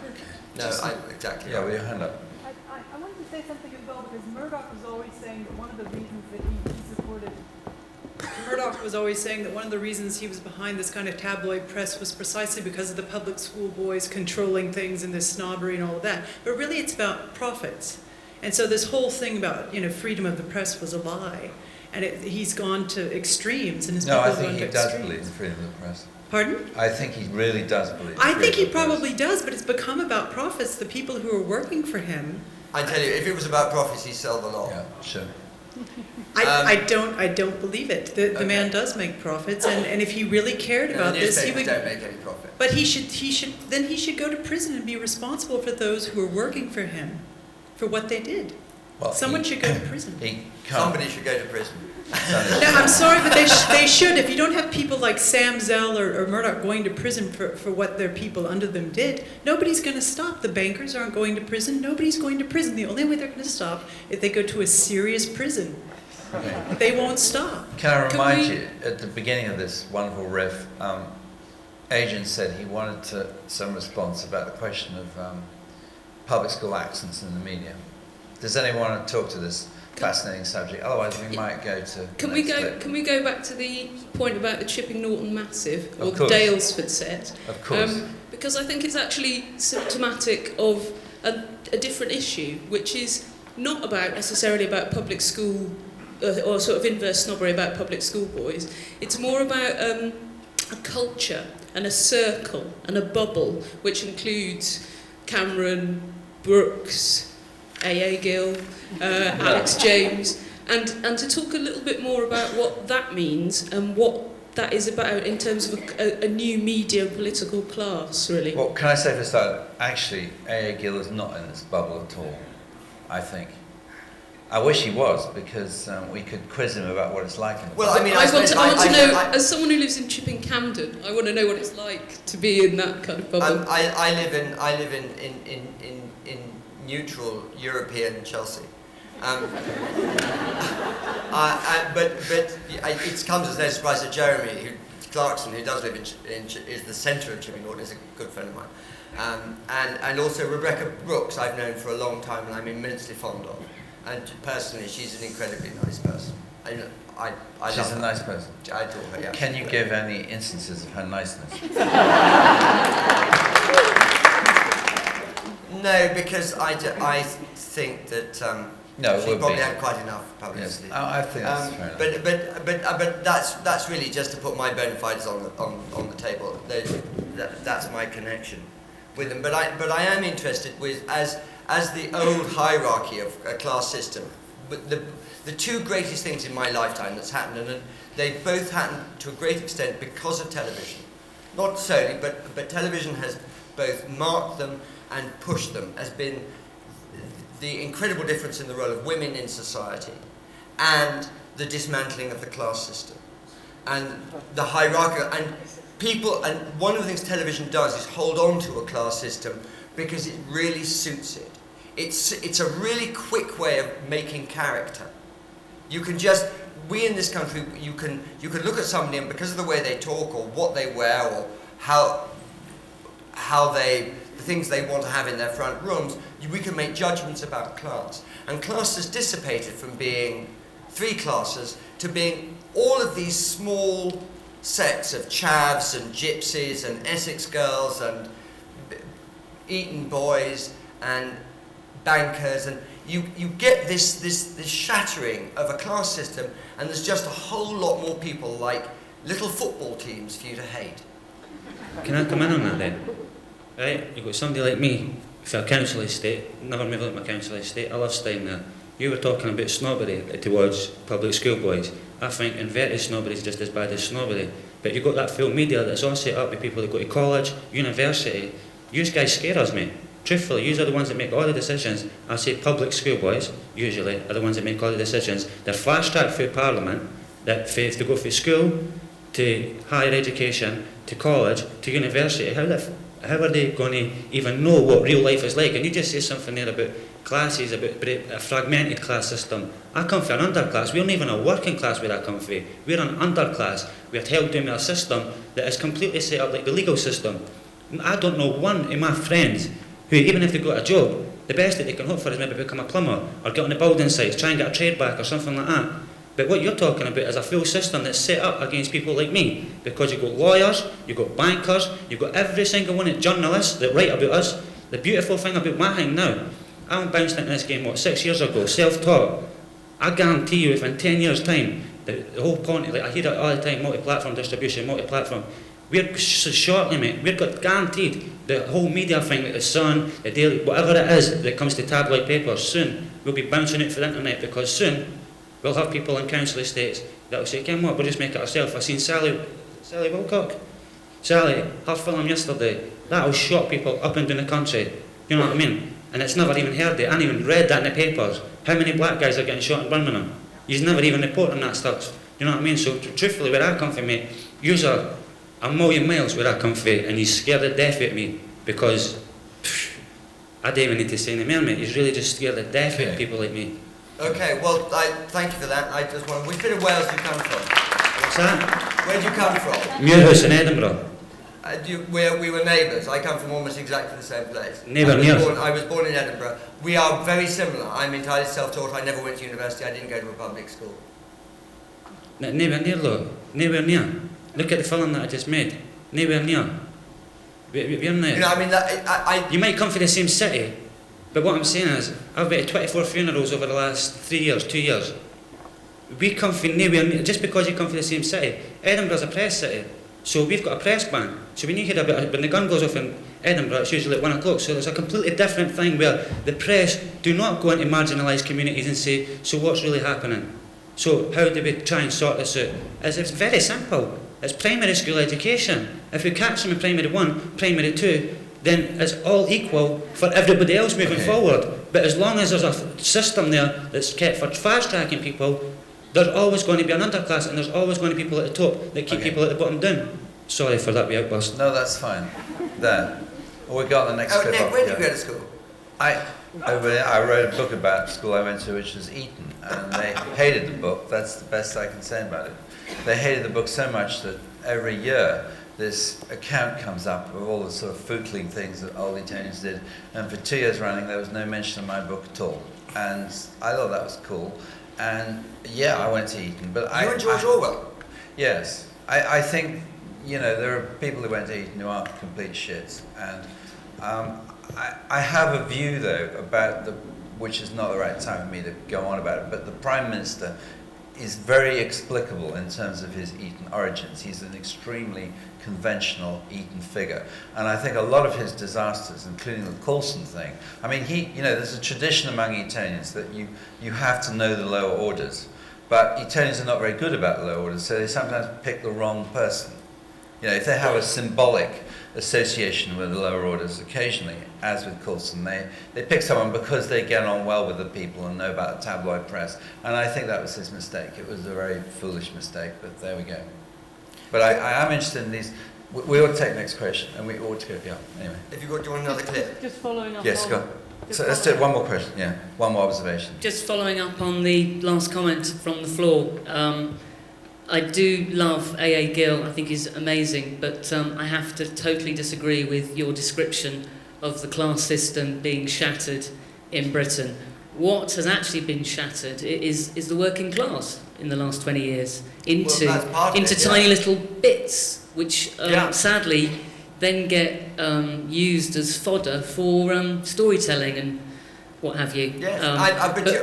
No, exactly. Yeah, with your hand up. I wanted to say something as well, because Murdoch was always saying that one of the reasons that he supported... Murdoch was always saying that one of the reasons he was behind this kind of tabloid press was precisely because of the public school boys controlling things and this snobbery and all of that. But really it's about profits. And so this whole thing about, you know, freedom of the press was a lie. And he's gone to extremes. And I think he does believe in freedom of the press. Pardon? I think he really does believe in I think he probably does, but it's become about profits. The people who are working for him... I tell you, if it was about profits, he'd sell the law. Yeah, sure. I don't believe it. The man does make profits, and if he really cared about this, he would. Don't make any profit. But he should go to prison and be responsible for those who are working for him, for what they did. Well, Someone should go to prison. Somebody should go to prison. No, I'm sorry, but they should. If you don't have people like Sam Zell or Murdoch going to prison for what their people under them did, nobody's going to stop. The bankers aren't going to prison. Nobody's going to prison. The only way they're going to stop is if they go to a serious prison. Okay. They won't stop. Can I remind you, at the beginning of this wonderful riff, Adrian said he wanted some response about the question of public school accents in the media. Does anyone want to talk to this fascinating subject? Otherwise, we might go to. Can we go back to the point about the Chipping Norton Massive, or Of the course. Dalesford set? Of course. Because I think it's actually symptomatic of a different issue, which is not necessarily about public school or sort of inverse snobbery about public school boys. It's more about a culture and a circle and a bubble, which includes Cameron, Brooks, A.A. Gill, Alex James, and to talk a little bit more about what that means and what that is about in terms of a new media political class, really. Well, can I say for a start, actually, A.A. Gill is not in this bubble at all, I think. I wish he was, because we could quiz him about what it's like in the Well, bubble. I mean, I want to know, as someone who lives in Chipping Campden, I want to know what it's like to be in that kind of bubble. I live in neutral European Chelsea. But it comes as no surprise that Jeremy Clarkson, who does live is the centre of Chipping Norton, is a good friend of mine. And also Rebecca Brooks, I've known for a long time and I'm immensely fond of. And personally, she's an incredibly nice person. I She's love a her. nice person. I adore her, yeah. Can you give any instances of her niceness? No, because I think that No, it she would probably be. had quite enough publicity. Yes, I think that's fair enough. But that's really just to put my bona fides on the table. That's my connection with them. But I am interested with as the old hierarchy of a class system. But the two greatest things in my lifetime that's happened, and they both happened to a great extent because of television. Not solely, but television has both marked them and pushed them, has been the incredible difference in the role of women in society and the dismantling of the class system and the hierarchical and people. And one of the things television does is hold on to a class system because it really suits it. It's a really quick way of making character. You can just, we in this country, you can look at somebody and because of the way they talk or what they wear or the things they want to have in their front rooms, we can make judgments about class. And class has dissipated from being 3 classes to being all of these small sets of chavs and gypsies and Essex girls and Eton boys and bankers, and you get this shattering of a class system, and there's just a whole lot more people like little football teams for you to hate. Can I come in on that then? Right, you've got somebody like me, for a council estate, never moved out my council estate, I love staying there. You were talking about snobbery towards public school boys. I think inverted snobbery is just as bad as snobbery. But you've got that film media that's all set up with people that go to college, university. You guys scare us, mate. Truthfully, you are the ones that make all the decisions. I say public school boys, usually, are the ones that make all the decisions. They're fast-tracked through Parliament, that to go from school to higher education, to college, to university. How are they going to even know what real life is like? And you just say something there about classes, about a fragmented class system. I come from an underclass. We're not even a working class where I come from. We're an underclass. We're held down with a system that is completely set up like the legal system. I don't know one of my friends who, even if they got a job, the best that they can hope for is maybe become a plumber or get on the building sites, try and get a trade back or something like that. But what you're talking about is a full system that's set up against people like me, because you've got lawyers, you've got bankers, you've got every single one of journalists that write about us. The beautiful thing about my thing now, I bounced into this game, 6 years ago, self-taught. I guarantee you within 10 years' time, the whole point, like I hear it all the time, multi-platform distribution, multi-platform. We're shortly, mate, we've got guaranteed the whole media thing, like the Sun, the Daily, whatever it is that comes to tabloid papers, soon we'll be bouncing it for the internet, because soon we'll have people in council estates that will say, "Come what, we'll just make it ourselves." I seen Sally Wilcock. Sally, her film yesterday, that'll shock people up and down the country. You know what I mean? and it's never even heard it. I haven't even read that in the papers. How many black guys are getting shot in Birmingham? He's never even reporting that stuff. You know what I mean? So truthfully, where I come from, mate, yous are a million miles where I come from, and he's scared to death at me because I don't even need to say any more, mate. He's really just scared to death at people like me. Okay, well, thank you for that. I just want, which bit of Wales do you come from? What's that? Where do you come from? Muirhouse in Edinburgh. We were neighbours. I come from almost exactly the same place. Neighbour near. I was born in Edinburgh. We are very similar. I'm entirely self-taught. I never went to university. I didn't go to a public school. Nowhere near, look. Nowhere near. Look at the film that I just made. Nowhere near. We're near. You know, I mean, You might come from the same city, but what I'm saying is, I've been to 24 funerals over the last 3 years, 2 years. We come from nowhere near, just because you come from the same city. Edinburgh's a press city, so we've got a press ban. So when you hear about it, when the gun goes off in Edinburgh, it's usually at 1 o'clock. So there's a completely different thing where the press do not go into marginalised communities and say, so what's really happening? So how do we try and sort this out? It's very simple. It's primary school education. If we catch them in primary 1, primary 2, then it's all equal for everybody else moving forward. But as long as there's a system there that's kept for fast-tracking people, there's always going to be an underclass, and there's always going to be people at the top that keep people at the bottom down. Sorry for that wee outburst. No, that's fine. There. Well, we got the next clip. Nick, where did you go to school? I wrote a book about the school I went to, which was Eton, and they hated the book. That's the best I can say about it. They hated the book so much that every year this account comes up of all the sort of footling things that old Etonians did, and for 2 years running there was no mention of my book at all. And I thought that was cool. And yeah, I went to Eton, but You and George Orwell? Yes. I think, you know, there are people who went to Eton who aren't complete shits, and I have a view though about which is not the right time for me to go on about it, but the Prime Minister is very explicable in terms of his Eton origins. He's an extremely conventional Eton figure, and I think a lot of his disasters, including the Coulson thing, I mean, there's a tradition among Etonians that you have to know the lower orders, but Etonians are not very good about the lower orders, so they sometimes pick the wrong person. You know, if they have a symbolic association with the lower orders occasionally, as with Coulson, they pick someone because they get on well with the people and know about the tabloid press. And I think that was his mistake. It was a very foolish mistake, but there we go. But I am interested in these. We ought to take the next question, and we ought to go, yeah, anyway. If you want another clip. Just following up Yes, on... go on. So let's do one more question, yeah, one more observation. Just following up on the last comment from the floor, I do love A.A. Gill, I think he's amazing, but I have to totally disagree with your description of the class system being shattered in Britain. What has actually been shattered is the working class in the last 20 years into tiny little bits, which sadly then get used as fodder for storytelling and what have you. Yes,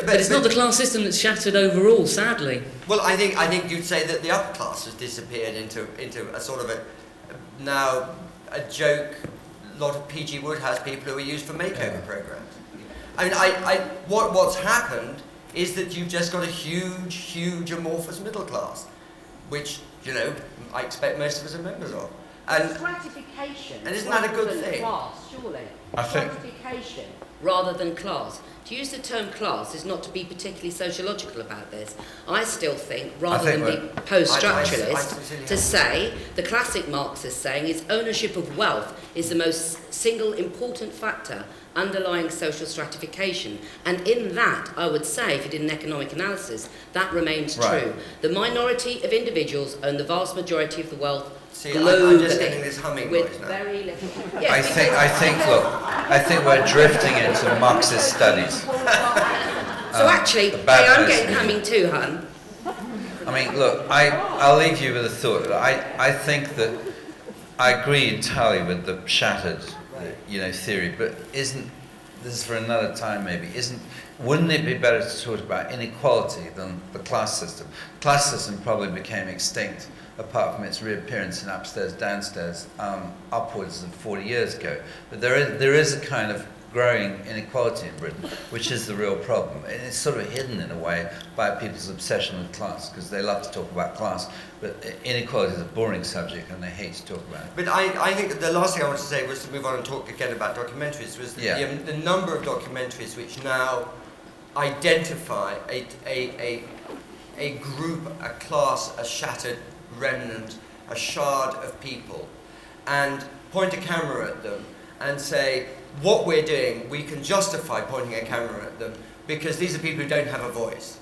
but it's not the class system that's shattered overall, sadly. Well, I think you'd say that the upper class has disappeared into a sort of now a joke. A lot of P.G. Wodehouse people who are used for makeover programs. I mean, what's happened is that you've just got a huge amorphous middle class, which, you know, I expect most of us are members of. And stratification. And isn't that a good thing? Class, surely. I think. Stratification rather than class. To use the term class is not to be particularly sociological about this. I still think, rather than be post-structuralist, to say, the classic Marxist saying is ownership of wealth is the most single important factor underlying social stratification. And in that, I would say, if you did an economic analysis, that remains true. The minority of individuals own the vast majority of the wealth. See, I'm just getting this humming noise now. Very little. I think we're drifting into Marxist studies. So actually, I'm getting humming too, hun. I mean, look, I'll leave you with a thought. I think that I agree entirely with the shattered, theory, but this is for another time maybe, wouldn't it be better to talk about inequality than the class system? The class system probably became extinct apart from its reappearance in upstairs, downstairs, upwards of 40 years ago. But there is a kind of growing inequality in Britain, which is the real problem. And it's sort of hidden in a way by people's obsession with class, because they love to talk about class, but inequality is a boring subject and they hate to talk about it. But I think the last thing I wanted to say was to move on and talk again about documentaries, was the number of documentaries which now identify a group, a class, a shattered remnant, a shard of people, and point a camera at them and say, what we're doing, we can justify pointing a camera at them because these are people who don't have a voice.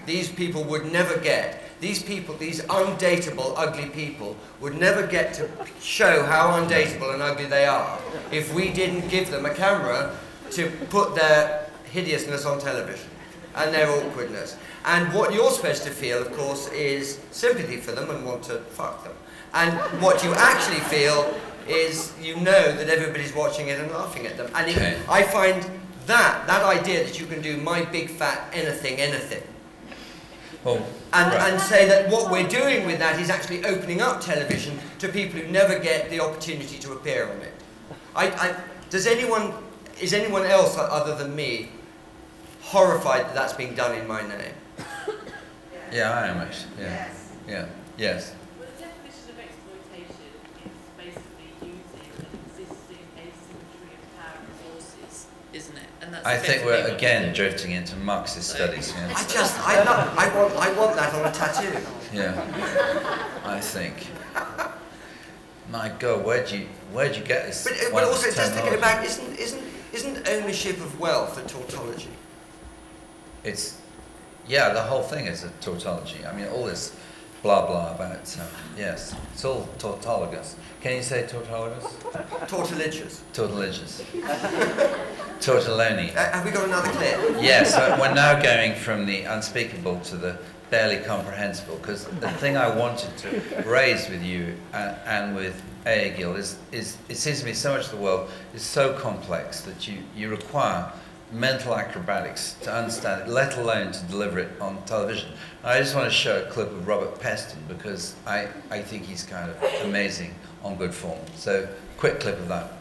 These people would never get, these undateable, ugly people would never get to show how undateable and ugly they are if we didn't give them a camera to put their hideousness on television and their awkwardness. And what you're supposed to feel, of course, is sympathy for them and want to fuck them. And what you actually feel is you know that everybody's watching it and laughing at them. And I find that idea that you can do my big fat anything, and say that what we're doing with that is actually opening up television to people who never get the opportunity to appear on it. Is anyone else other than me horrified that that's being done in my name? Yeah, I am actually. Yeah. Yeah. Yes. Well, the definition of exploitation is basically using an existing asymmetry of power and resources, isn't it? And that's I think we're again drifting into Marxist studies. Yeah. I want that on a tattoo. Yeah. I think. My God, where'd you get this? But also, just to go back, isn't ownership of wealth a tautology? Yeah, the whole thing is a tautology. I mean, all this blah blah about, yes, it's all tautologous. Can you say tautologous? Tautologious. Tautologious. Tautoloni. Have we got another clip? Yes, we're now going from the unspeakable to the barely comprehensible, because the thing I wanted to raise with you and with A. Gill is it seems to me so much of the world is so complex that you require mental acrobatics to understand it, let alone to deliver it on television. I just want to show a clip of Robert Peston because I think he's kind of amazing on good form. So, quick clip of that.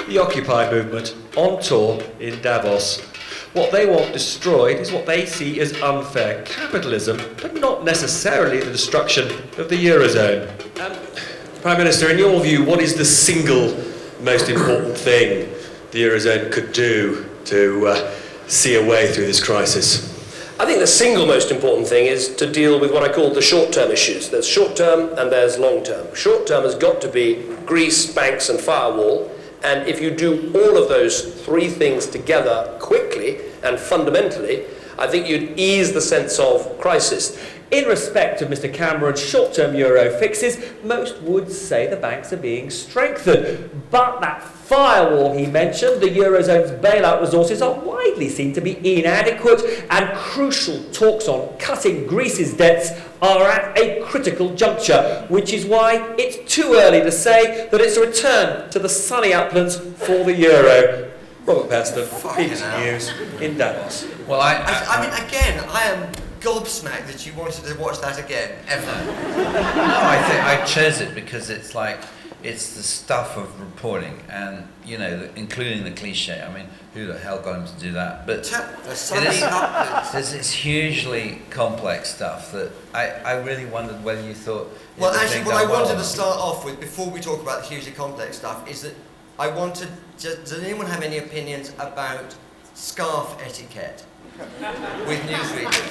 The Occupy movement on tour in Davos. What they want destroyed is what they see as unfair capitalism, but not necessarily the destruction of the Eurozone. Prime Minister, in your view, what is the single most important thing the Eurozone could do to see a way through this crisis? I think the single most important thing is to deal with what I call the short-term issues. There's short-term and there's long-term. Short-term has got to be Greece, banks and firewall, and if you do all of those three things together quickly and fundamentally, I think you'd ease the sense of crisis. In respect of Mr. Cameron's short-term euro fixes, most would say the banks are being strengthened. But that firewall he mentioned, the Eurozone's bailout resources are widely seen to be inadequate, and crucial talks on cutting Greece's debts are at a critical juncture, which is why it's too early to say that it's a return to the sunny uplands for the euro. Robert Peston, BBC News in Davos. Well, I mean, again, I am gobsmacked that you wanted to watch that again, ever. No, I think I chose it because it's the stuff of reporting, and including the cliche. I mean, who the hell got him to do that? But there's this hugely complex stuff that I really wondered whether you thought. Well, actually, what I wanted to start off with before we talk about the hugely complex stuff is that I wanted. Does anyone have any opinions about scarf etiquette with newsreaders?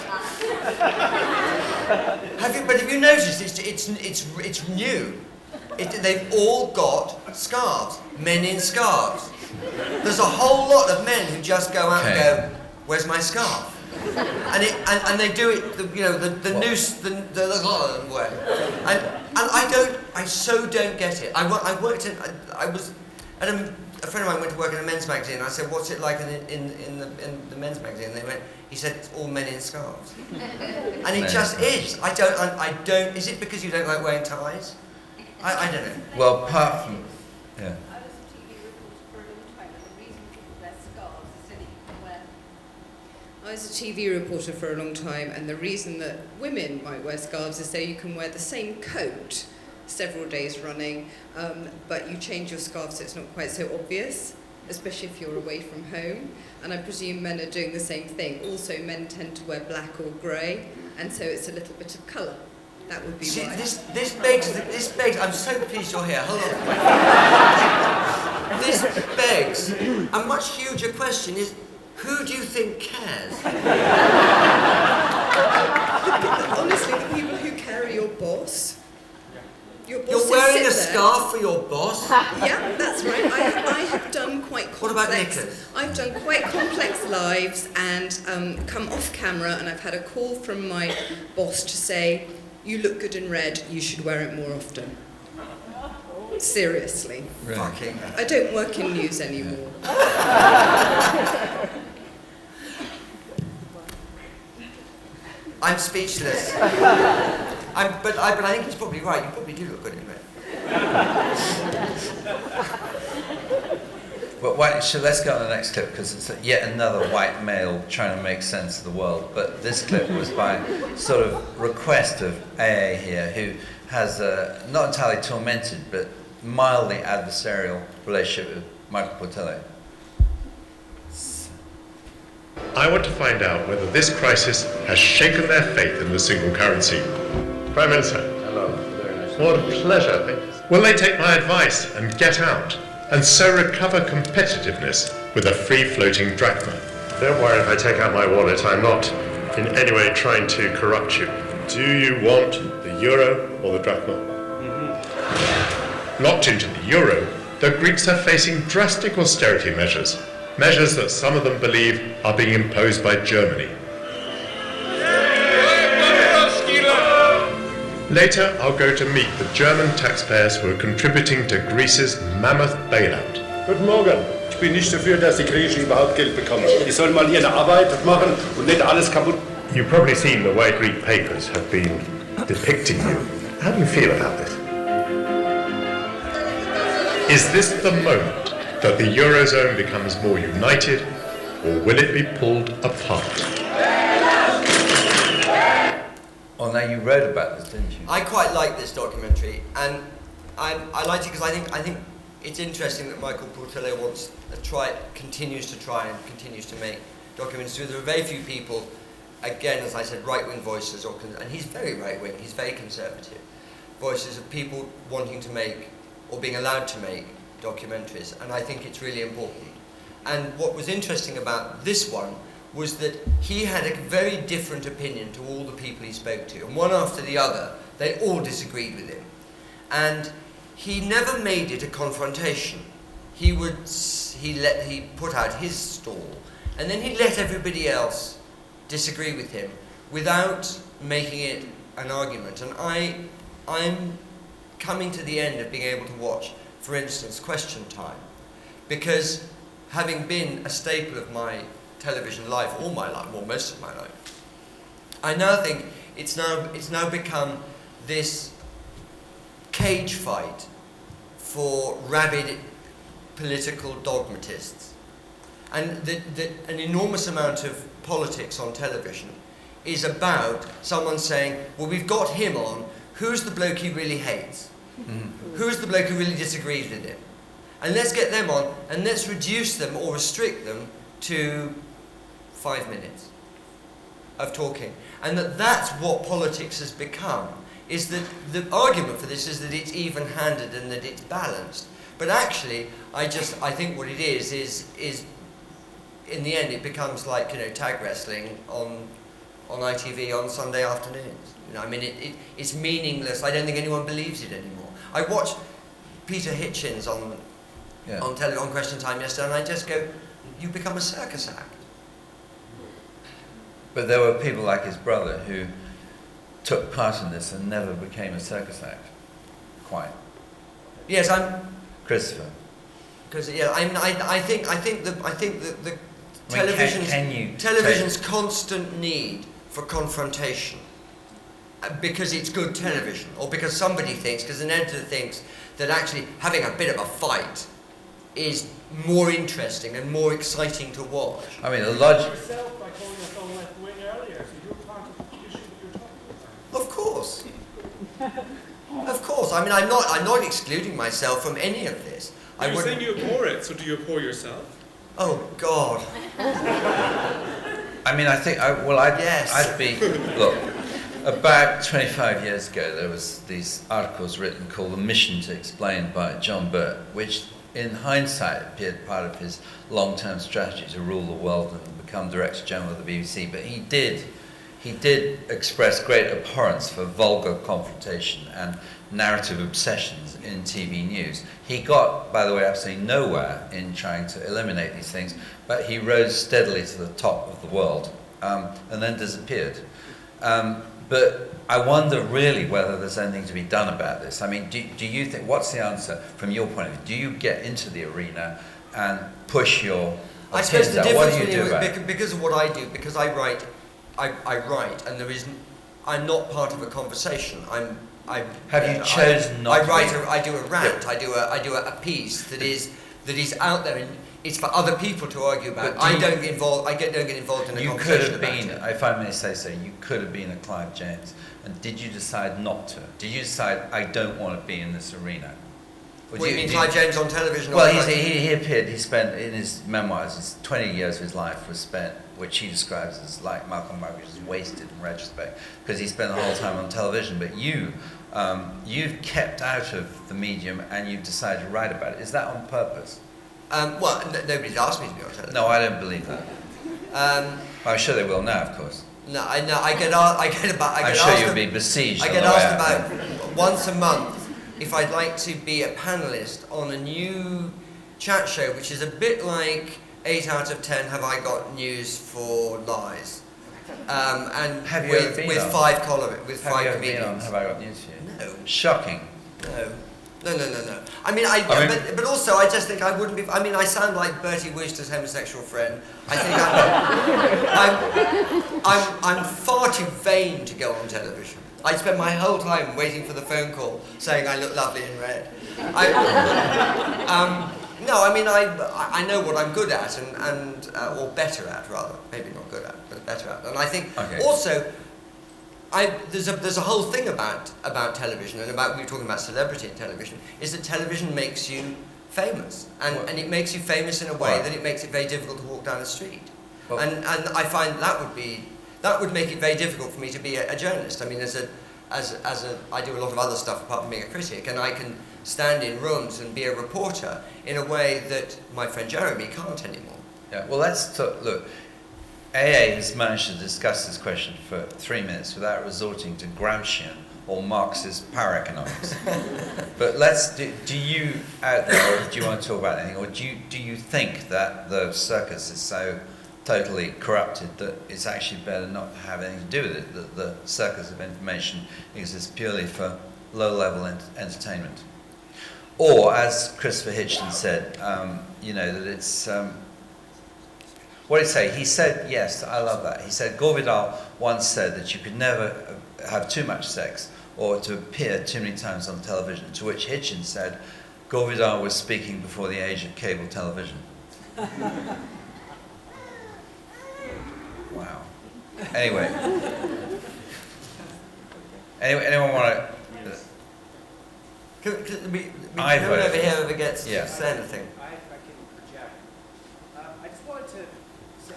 Have you noticed it's new? They've all got scarves. Men in scarves. There's a whole lot of men who just go out and go, "Where's my scarf?" And they do it. The noose, the way. And I so don't get it. A friend of mine went to work in a men's magazine, and I said, "What's it like in the men's magazine?" He said, "It's all men in scarves," and it just is. I don't. Is it because you don't like wearing ties? I don't know. Well, apart from, yeah. I was a TV reporter for a long time, and the reason that women might wear scarves is so you can wear the same coat several days running, but you change your scarf so it's not quite so obvious, especially if you're away from home. And I presume men are doing the same thing. Also, men tend to wear black or grey, and so it's a little bit of colour. That would be why. This begs, I'm so pleased you're here, hold on. This begs a much huger question is, who do you think cares? Honestly, the people who carry your boss. Your boss You're wearing a there. scarf for your boss? Yeah, that's right. I have done quite complex... What about knickers? I've done quite complex lives and come off camera, and I've had a call from my boss to say, you look good in red, you should wear it more often. Seriously. Fucking. I don't work in news anymore. I'm speechless. But I think he's probably right. You probably do look good in red. But so let's go on the next clip, because it's yet another white male trying to make sense of the world. But this clip was by sort of request of AA here, who has a not entirely tormented, but mildly adversarial relationship with Michael Portillo. I want to find out whether this crisis has shaken their faith in the single currency. Prime Minister. Hello. Very nice. What a pleasure. Will they take my advice and get out, and so recover competitiveness with a free-floating drachma? Don't worry if I take out my wallet. I'm not in any way trying to corrupt you. Do you want the euro or the drachma? Locked into the euro, the Greeks are facing drastic austerity measures. Measures that some of them believe are being imposed by Germany. Later, I'll go to meet the German taxpayers who are contributing to Greece's mammoth bailout. Guten Morgen. Ich bin nicht dafür, dass die Griechen überhaupt Geld bekommen. Die sollen mal ihre Arbeit machen und nicht alles kaputt. You've probably seen the way Greek papers have been depicting you. How do you feel about this? Is this the moment that the Eurozone becomes more united, or will it be pulled apart? Oh, now you wrote about this, didn't you? I quite like this documentary, and I liked it because I think it's interesting that Michael Portillo continues to make documentaries. There are very few people, again, as I said, right-wing voices, and he's very right-wing, he's very conservative, voices of people wanting to make, or being allowed to make, documentaries, and I think it's really important. And what was interesting about this one was that he had a very different opinion to all the people he spoke to, and one after the other, they all disagreed with him. And he never made it a confrontation. He put out his stall, and then he let everybody else disagree with him without making it an argument. And I'm coming to the end of being able to watch, for instance, Question Time, because having been a staple of my television life all my life, well, most of my life, I now think it's now become this cage fight for rabid political dogmatists, and an enormous amount of politics on television is about someone saying, well, we've got him on, who's the bloke he really hates? Who's the bloke who really disagrees with him? And let's get them on, and let's reduce them or restrict them to 5 minutes of talking. And that's what politics has become, is that the argument for this is that it's even-handed and that it's balanced. But actually, I think what it is in the end it becomes like, tag wrestling on ITV on Sunday afternoons. I mean, it's meaningless. I don't think anyone believes it anymore. I watched Peter Hitchens on Question Time yesterday, and I just go, you become a circus act. But there were people like his brother who took part in this and never became a circus act. Quite. Yes, Christopher. Because I think that the television's constant need for confrontation, because it's good television, or because somebody thinks, because an editor thinks that actually having a bit of a fight is more interesting and more exciting to watch. I mean, the logic. Yourself by calling us all left wing earlier, so you're part of the issue that you're talking about. Of course. Of course. course. I mean, I'm not excluding myself from any of this. You're saying you abhor it, so do you abhor yourself? Oh, God. I mean, I think, I'd be, look, about 25 years ago, there was these articles written called The Mission to Explain by John Burt, which in hindsight appeared part of his long-term strategy to rule the world and become Director General of the BBC. But he did express great abhorrence for vulgar confrontation and narrative obsessions in TV news. He got, by the way, absolutely nowhere in trying to eliminate these things, but he rose steadily to the top of the world and then disappeared. But I wonder really whether there's anything to be done about this. I mean, do you think, what's the answer from your point of view? Do you get into the arena and push your I suppose the opinions out? difference What do you do about it? because of what I do, because I write, and there isn't. I'm not part of a conversation. Have you chosen not I to write. be? I do a rant. I do a piece that is out there, and it's for other people to argue about. I don't get involved in a You conversation could have about been, it. if I may say so, you could have been a Clive James. And did you decide not to? Did you decide, I don't want to be in this arena? What do you mean, Clive James on television? Well, he appeared, he spent, in his memoirs, his 20 years of his life was spent, which he describes as like Malcolm Muggeridge's wasted in retrospect, because he spent the whole time on television. But you've kept out of the medium and you've decided to write about it. Is that on purpose? Well, nobody's asked me to be on television. No, I don't believe that. I'm sure they will now, of course. No, I know. I'm sure you'll be besieged. I get asked about once a month if I'd like to be a panelist on a new chat show, which is a bit like 8 out of 10 Have I Got News for Lies, and Have you with ever been with on? five Have you ever been on comedians. Have I Got News for You? No. Shocking. No. I mean, but also I just think I wouldn't be. I mean, I sound like Bertie Wooster's homosexual friend. I think I'm far too vain to go on television. I spend my whole time waiting for the phone call saying I look lovely in red. No, I mean, I know what I'm good at and or better at rather. Maybe not good at, but better at. And I think also. There's a whole thing about television and about, we were talking about celebrity in television, is that television makes you famous. And it makes you famous in a way that it makes it very difficult to walk down the street. And I find that would make it very difficult for me to be a journalist. I mean, I do a lot of other stuff apart from being a critic, and I can stand in rooms and be a reporter in a way that my friend Jeremy can't anymore. Yeah, well, let's talk, look. AA has managed to discuss this question for 3 minutes without resorting to Gramscian or Marxist power economics. But do you out there, or do you want to talk about anything, or do you think that the circus is so totally corrupted that it's actually better not to have anything to do with it, that the circus of information exists purely for low-level entertainment? Or, as Christopher Hitchens said, that it's... what did he say? He said, yes, I love that. He said, Gore Vidal once said that you could never have too much sex or to appear too many times on television, to which Hitchens said, Gore Vidal was speaking before the age of cable television. Wow. Anyway. Anyone want to... I vote over here ever gets to say anything. I can project. I just wanted to say,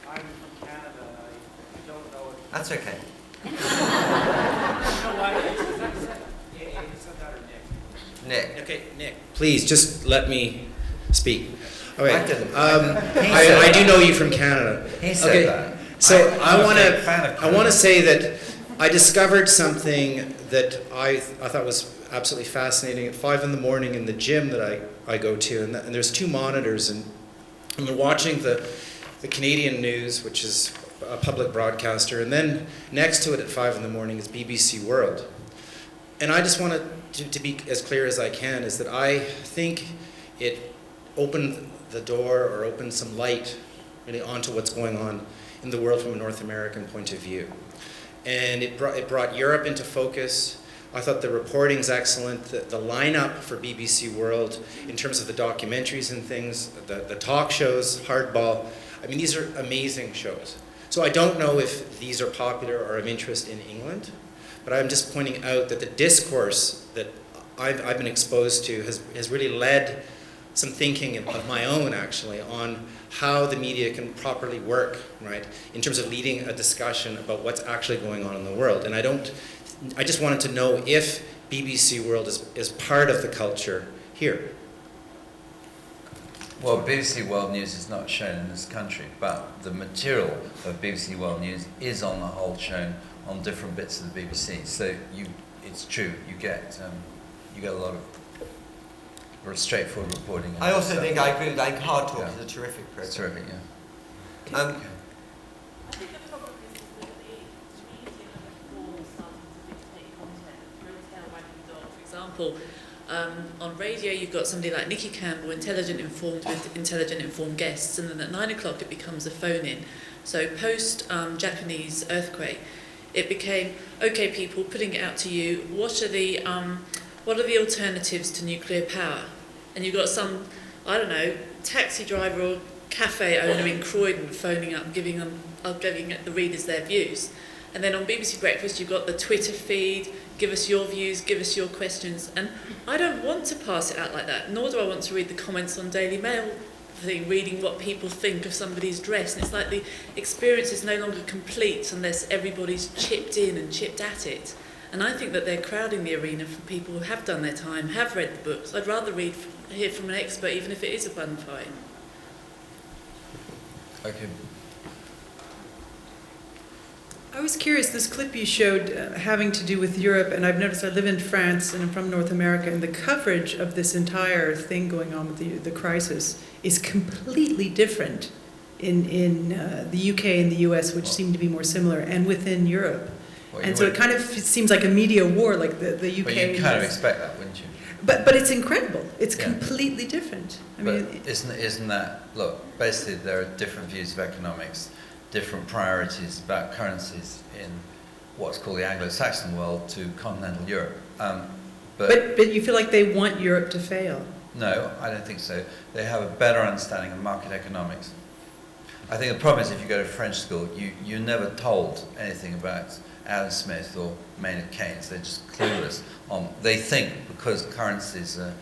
I'm from Canada. I don't know if... That's okay. You know what? Is that or Nick? Nick. Okay, Nick. Please, just let me speak. Okay. I do know you from Canada. He said that. So I'm a big fan of I want to say that I discovered something that I thought was absolutely fascinating at 5 a.m. in the gym that I go to, and there's 2 monitors, and they're watching the Canadian news, which is a public broadcaster, and then next to it at 5 a.m. is BBC World. And I just wanted to be as clear as I can, is that I think it opened the door, or opened some light really onto what's going on in the world from a North American point of view. And it brought Europe into focus. I thought the reporting's excellent. The lineup for BBC World, in terms of the documentaries and things, the talk shows, Hardball, I mean, these are amazing shows. So I don't know if these are popular or of interest in England, but I'm just pointing out that the discourse that I've been exposed to has really led some thinking of my own, actually, on how the media can properly work, right, in terms of leading a discussion about what's actually going on in the world. And I just wanted to know if BBC World is part of the culture here. Well, BBC World News is not shown in this country, but the material of BBC World News is on the whole shown on different bits of the BBC. So it's true, you get a lot of straightforward reporting. I also think I agree with Hard Talk is a terrific program. It's terrific, yeah. I think the problem is that the community are starting to dictate content. Real Tail Wagging the Dog, for example. On radio, you've got somebody like Nicky Campbell, intelligent informed with intelligent informed guests, and then at 9 o'clock it becomes a phone-in. So post Japanese earthquake, it became, okay, people, putting it out to you. What are the alternatives to nuclear power? And you've got some, I don't know, taxi driver or cafe owner in Croydon phoning up, giving the readers their views. And then on BBC Breakfast, you've got the Twitter feed. Give us your views, give us your questions. And I don't want to pass it out like that, nor do I want to read the comments on Daily Mail thing, reading what people think of somebody's dress. And it's like the experience is no longer complete unless everybody's chipped in and chipped at it. And I think that they're crowding the arena for people who have done their time, have read the books. I'd rather hear from an expert, even if it is a bun fight. Okay. I was curious, this clip you showed having to do with Europe, and I've noticed I live in France and I'm from North America, and the coverage of this entire thing going on with the crisis is completely different in the UK and the US, which seem to be more similar, and within Europe. And so it kind of seems like a media war, like the UK. But you kind of expect that, wouldn't you? But it's incredible. It's completely different. I mean, isn't that, look, basically there are different views of economics, different priorities about currencies in what's called the Anglo-Saxon world to continental Europe. But you feel like they want Europe to fail? No, I don't think so. They have a better understanding of market economics. I think the problem is if you go to French school, you're never told anything about Adam Smith or Maynard Keynes. They're just clueless. They think because currencies are,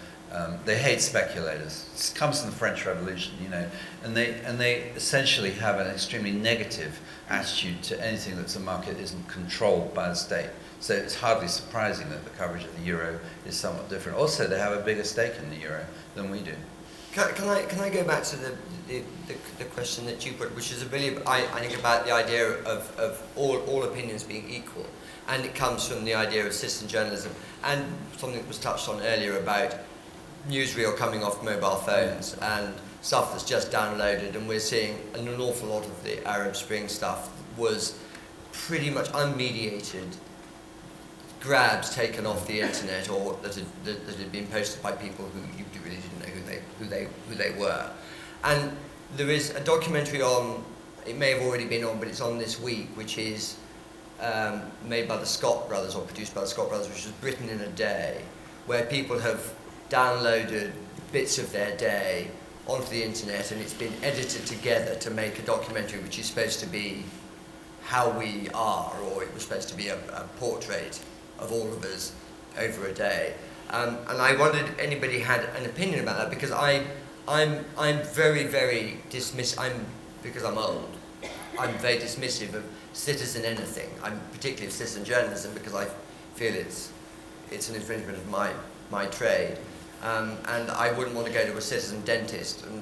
they hate speculators. It comes from the French Revolution, you know, and they essentially have an extremely negative attitude to anything that's a market isn't controlled by the state. So it's hardly surprising that the coverage of the euro is somewhat different. Also, they have a bigger stake in the euro than we do. Can I go back to the question that you put, which is really, I think, about the idea of all opinions being equal, and it comes from the idea of citizen journalism, and something that was touched on earlier about newsreel coming off mobile phones and stuff that's just downloaded, and we're seeing an awful lot of the Arab Spring stuff was pretty much unmediated grabs taken off the internet, or that had been posted by people who you really didn't know who they were. And there is a documentary on, it may have already been on, but it's on this week, which is made by the Scott brothers, or produced by the Scott brothers, which is Britain in a Day, where people have downloaded bits of their day onto the internet, and it's been edited together to make a documentary which is supposed to be how we are, or it was supposed to be a portrait of all of us over a day. And I wondered if anybody had an opinion about that, because I'm very, very because I'm old, I'm very dismissive of citizen anything. I'm particularly of citizen journalism, because I feel it's an infringement of my trade. And I wouldn't want to go to a citizen dentist. And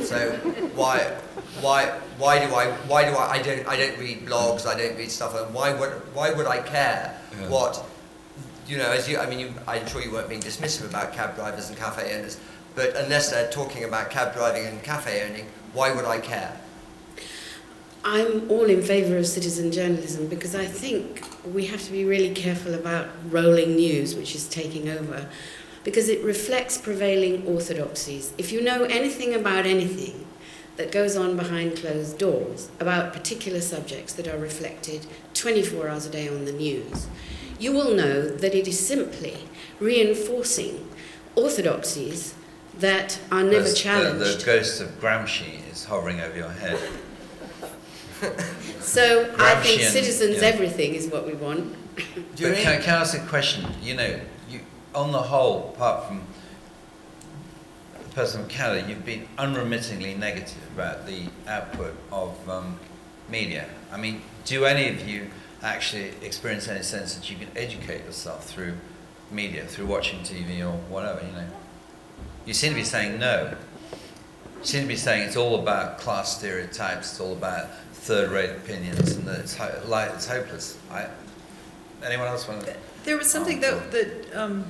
so why do I don't read blogs, I don't read stuff, and why would I care what, you know, I'm sure you weren't being dismissive about cab drivers and cafe owners, but unless they're talking about cab driving and cafe owning, why would I care? I'm all in favour of citizen journalism, because I think we have to be really careful about rolling news, which is taking over, because it reflects prevailing orthodoxies. If you know anything about anything that goes on behind closed doors, about particular subjects that are reflected 24 hours a day on the news, you will know that it is simply reinforcing orthodoxies that are never challenged. The ghost of Gramsci is hovering over your head. So I think citizens everything is what we want. But can I ask a question? You know, on the whole, apart from the person from Canada, you've been unremittingly negative about the output of media. I mean, do any of you actually experience any sense that you can educate yourself through media, through watching TV or whatever, you know? You seem to be saying no. You seem to be saying it's all about class stereotypes, it's all about third-rate opinions, and that it's hopeless. Anyone else want to? There was something that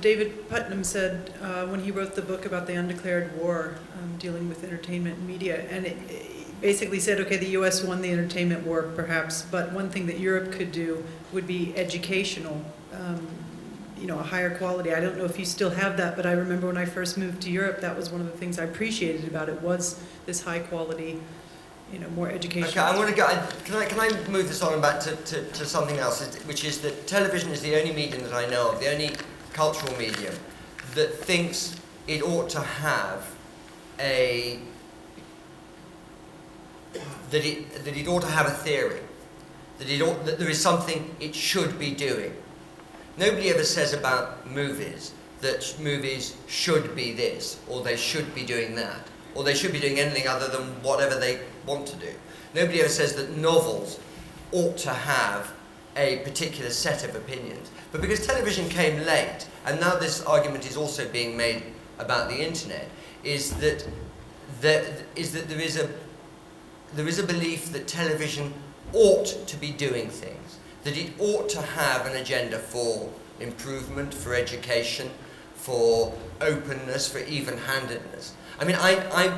David Putnam said when he wrote the book about the undeclared war, dealing with entertainment and media, and it basically said, okay, the U.S. won the entertainment war, perhaps, but one thing that Europe could do would be educational, you know, a higher quality. I don't know if you still have that, but I remember when I first moved to Europe, that was one of the things I appreciated about it, was this high quality, you know, more educational. Okay, I'm going to go. Can I move this on back to something else, which is that television is the only medium that I know of, the only cultural medium that thinks it ought to have a that it ought to have a theory, that there is something it should be doing. Nobody ever says about movies that movies should be this, or they should be doing that, or they should be doing anything other than whatever they want to do. Nobody ever says that novels ought to have a particular set of opinions. But because television came late, and now this argument is also being made about the internet, is that there is a belief that television ought to be doing things, that it ought to have an agenda for improvement, for education, for openness, for even-handedness. I mean, I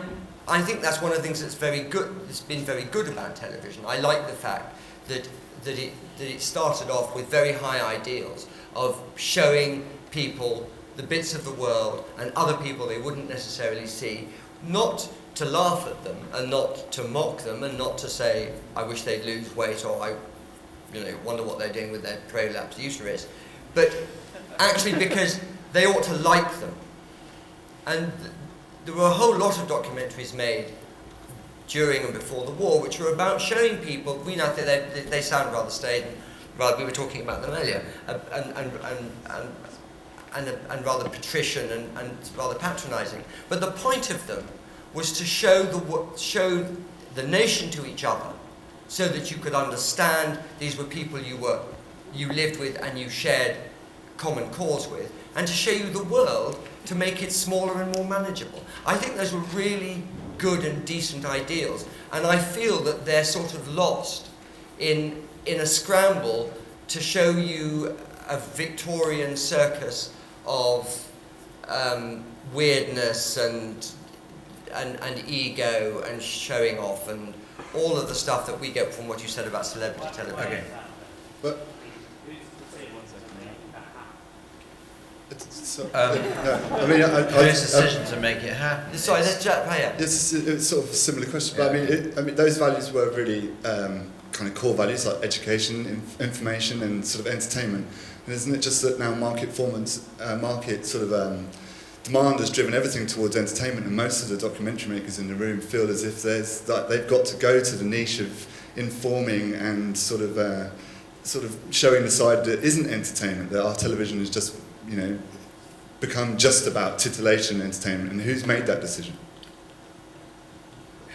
think that's one of the things that's very good, that's been very good about television. I like the fact that it started off with very high ideals of showing people the bits of the world and other people they wouldn't necessarily see, not to laugh at them and not to mock them and not to say, I wish they'd lose weight, or I wonder what they're doing with their prolapsed uterus, but actually because they ought to like them. And there were a whole lot of documentaries made during and before the war which were about showing people, we know that they sound rather staid, we were talking about them earlier, and rather patrician and rather patronizing. But the point of them was to show the nation to each other, so that you could understand these were people you lived with and you shared common cause with, and to show you the world to make it smaller and more manageable. I think those were really good and decent ideals, and I feel that they're sort of lost in a scramble to show you a Victorian circus of weirdness and ego and showing off and all of the stuff that we get from what you said about celebrity television. Okay. But whose decision to make it happen? Sorry, that's Jack Payer. It's sort of a similar question, but I mean, those values were really kind of core values like education, information, and sort of entertainment. And isn't it just that now market sort of demand has driven everything towards entertainment, and most of the documentary makers in the room feel as if they've got to go to the niche of informing and sort of showing the side that isn't entertainment, that our television has just, become just about titillation and entertainment. And who's made that decision?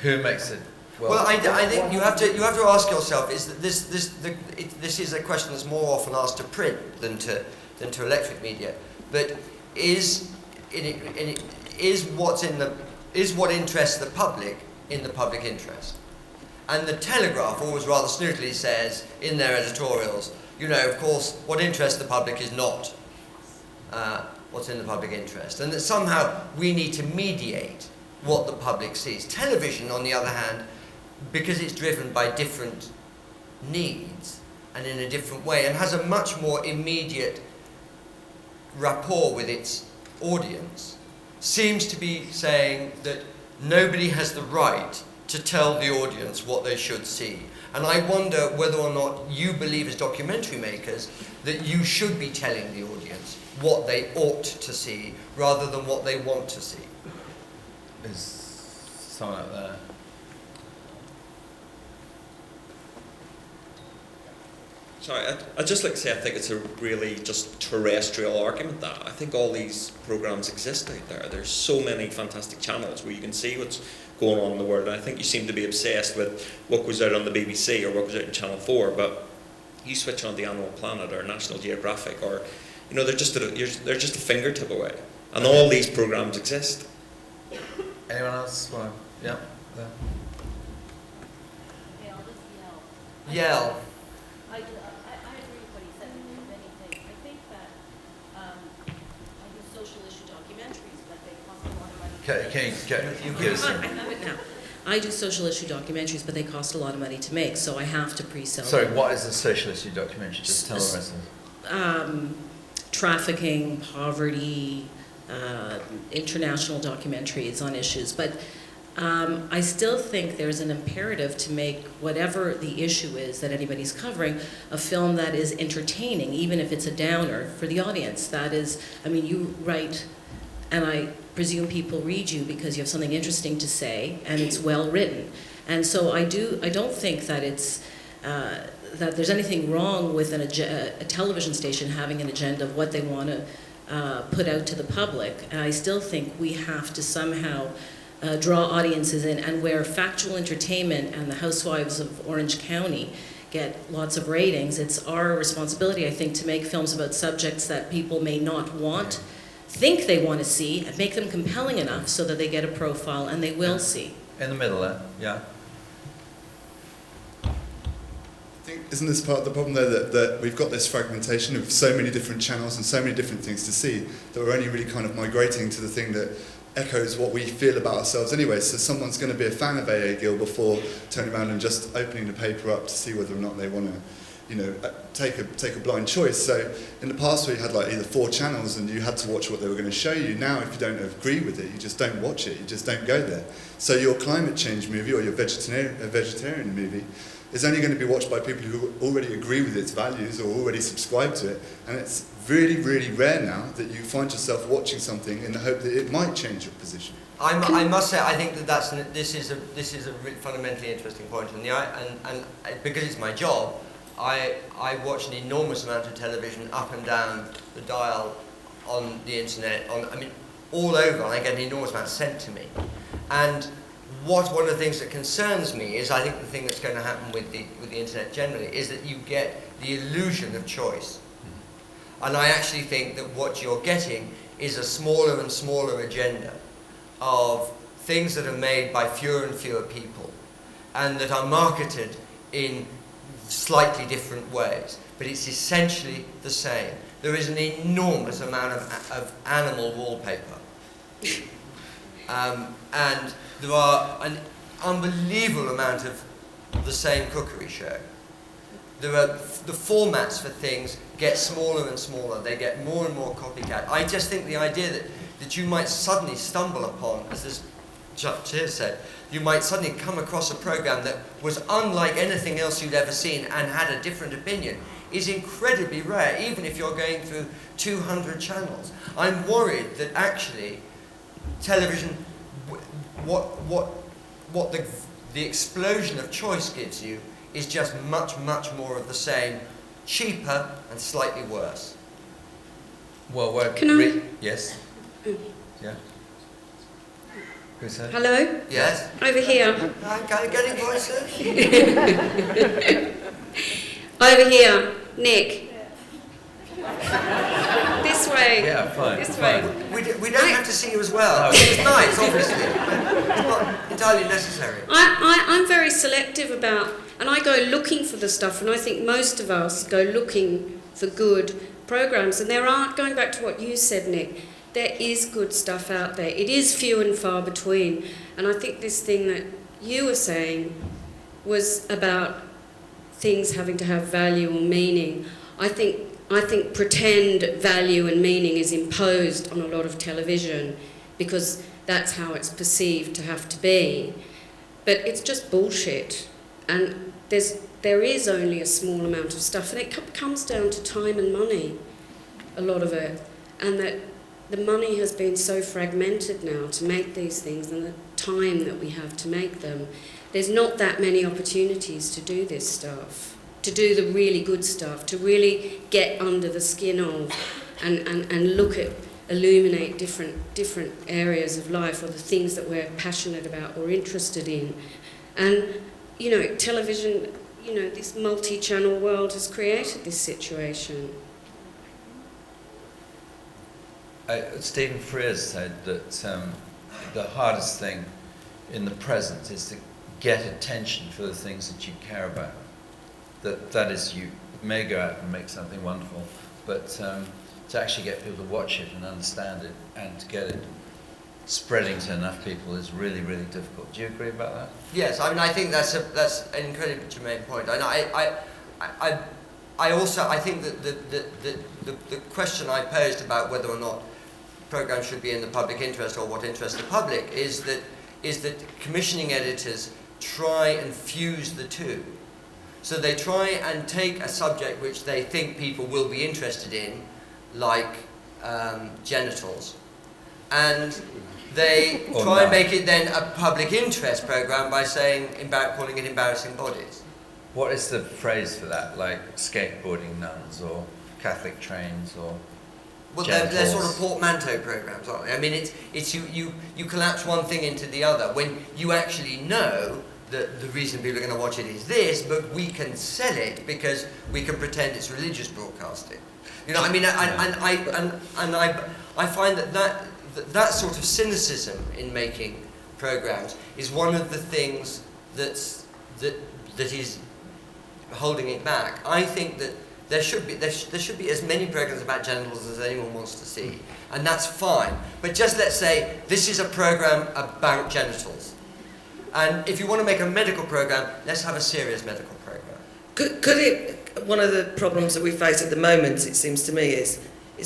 Who makes it? Well, I think you have to ask yourself: is that this is a question that's more often asked to print than to electric media, but is what interests the public in the public interest? And the Telegraph always rather snootily says in their editorials, of course, what interests the public is not what's in the public interest, and that somehow we need to mediate what the public sees. Television, on the other hand, because it's driven by different needs and in a different way, and has a much more immediate rapport with its audience, seems to be saying that nobody has the right to tell the audience what they should see. And I wonder whether or not you believe as documentary makers that you should be telling the audience what they ought to see rather than what they want to see. Is someone up there? Sorry, I'd just like to say I think it's a really just terrestrial argument that I think all these programmes exist out there. There's so many fantastic channels where you can see what's going on in the world, and I think you seem to be obsessed with what goes out on the BBC or what goes out in Channel 4, but you switch on the Animal Planet or National Geographic, or they're just a fingertip away, and all these programmes exist. Anyone else? Well, yeah. There. Yell. I agree with what he said in many things. I think that I do social issue documentaries, but they cost a lot of money. Can you give us I have it now. I do social issue documentaries, but they cost a lot of money to make, so I have to pre-sell Sorry, them. what is a social issue documentary? Just tell the rest of it. Trafficking, poverty, international documentaries on issues, but I still think there's an imperative to make whatever the issue is that anybody's covering a film that is entertaining, even if it's a downer for the audience. That is, I mean, you write, and I presume people read you because you have something interesting to say and it's well written. And so I don't think that it's that there's anything wrong with a television station having an agenda of what they want to put out to the public. And I still think we have to somehow draw audiences in, and where factual entertainment and the Housewives of Orange County get lots of ratings, it's our responsibility, I think, to make films about subjects that people may not think they want to see, and make them compelling enough so that they get a profile and they will see. In the middle there, yeah. Isn't this part of the problem though, that we've got this fragmentation of so many different channels and so many different things to see, that we're only really kind of migrating to the thing that echoes what we feel about ourselves anyway. So someone's going to be a fan of A.A. Gill before turning around and just opening the paper up to see whether or not they want to, take a blind choice. So in the past we had like either 4 channels and you had to watch what they were going to show you. Now if you don't agree with it, you just don't watch it, you just don't go there. So your climate change movie or your vegetarian movie is only going to be watched by people who already agree with its values or already subscribe to it. And it's really, really rare now that you find yourself watching something in the hope that it might change your position. I must say, I think that this is a really fundamentally interesting point, and because it's my job, I watch an enormous amount of television up and down the dial on the internet, all over, and I get an enormous amount sent to me. And one of the things that concerns me is, I think the thing that's going to happen with the internet generally is that you get the illusion of choice. And I actually think that what you're getting is a smaller and smaller agenda of things that are made by fewer and fewer people and that are marketed in slightly different ways, but it's essentially the same. There is an enormous amount of animal wallpaper. And there are an unbelievable amount of the same cookery show. The formats for things get smaller and smaller. They get more and more copycat. I just think the idea that you might suddenly stumble upon, as this Cheer said, you might suddenly come across a program that was unlike anything else you'd ever seen and had a different opinion is incredibly rare, even if you're going through 200 channels. I'm worried that actually television, what the explosion of choice gives you is just much, much more of the same, cheaper and slightly worse. Well, yes? Yeah? Who's that? Hello? Yes? Over here. I'm getting voices. Over here. Nick. This way. Yeah, fine. This way. We don't have to see you as well. It's nice, obviously. It's not entirely necessary. I'm very selective about, and I go looking for the stuff, and I think most of us go looking for good programs, and there are, going back to what you said, Nick, there is good stuff out there. It is few and far between, and I think this thing that you were saying was about things having to have value or meaning. I think pretend value and meaning is imposed on a lot of television because that's how it's perceived to have to be. But it's just bullshit. And there is only a small amount of stuff, and it comes down to time and money, a lot of it. And that the money has been so fragmented now to make these things, and the time that we have to make them. There's not that many opportunities to do this stuff, to do the really good stuff, to really get under the skin of and look at, illuminate different areas of life or the things that we're passionate about or interested in. And, you know, television, you know, this multi-channel world has created this situation. Stephen Frears said that the hardest thing in the present is to get attention for the things that you care about. That is, you may go out and make something wonderful, but to actually get people to watch it and understand it and to get it spreading to enough people is really, really difficult. Do you agree about that? Yes, I mean, I think that's an incredibly germane point. And I also think that the question I posed about whether or not programs should be in the public interest or what interests the public is that commissioning editors try and fuse the two. So they try and take a subject which they think people will be interested in, like genitals, and they try and make it then a public interest program by calling it embarrassing bodies. What is the phrase for that? Like skateboarding nuns or Catholic trains or well, they're sort of portmanteau programs, aren't they? I mean, it's you collapse one thing into the other when you actually know that the reason people are going to watch it is this, but we can sell it because we can pretend it's religious broadcasting. You know, I mean, I find that sort of cynicism in making programs is one of the things that is holding it back. I think that there should be as many programs about genitals as anyone wants to see, and that's fine. But just let's say this is a program about genitals, and if you want to make a medical program, let's have a serious medical program. Could it? One of the problems that we face at the moment, it seems to me, is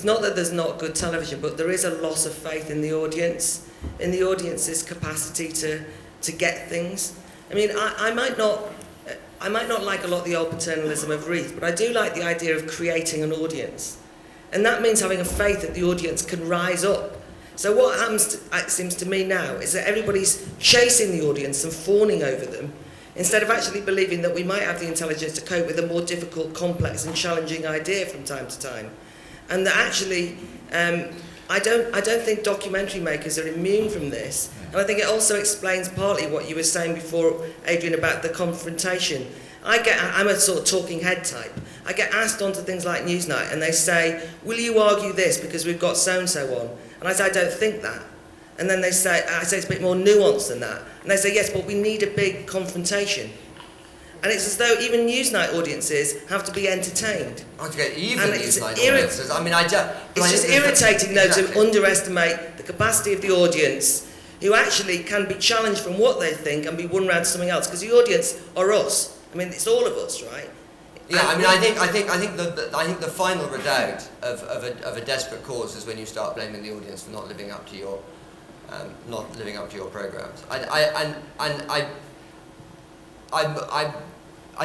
not that there's not good television, but there is a loss of faith in the audience's capacity to get things. I mean, I might not like a lot of the old paternalism of Reith, but I do like the idea of creating an audience. And that means having a faith that the audience can rise up. So what happens, it seems to me now, is that everybody's chasing the audience and fawning over them, instead of actually believing that we might have the intelligence to cope with a more difficult, complex and challenging idea from time to time. And that actually, I don't think documentary makers are immune from this. And I think it also explains partly what you were saying before, Adrian, about the confrontation. I'm a sort of talking head type. I get asked onto things like Newsnight and they say, will you argue this because we've got so-and-so on? And I say, I don't think that. And then I say it's a bit more nuanced than that. And they say, yes, but we need a big confrontation. And it's as though even Newsnight audiences have to be entertained. Okay, even Newsnight audiences. I mean, it's just irritating, though, to underestimate the capacity of the audience, who actually can be challenged from what they think and be won round to something else. Because the audience are us. I mean, it's all of us, right? Yeah, I mean, I think the final redoubt of a desperate cause is when you start blaming the audience for not living up to your programs. I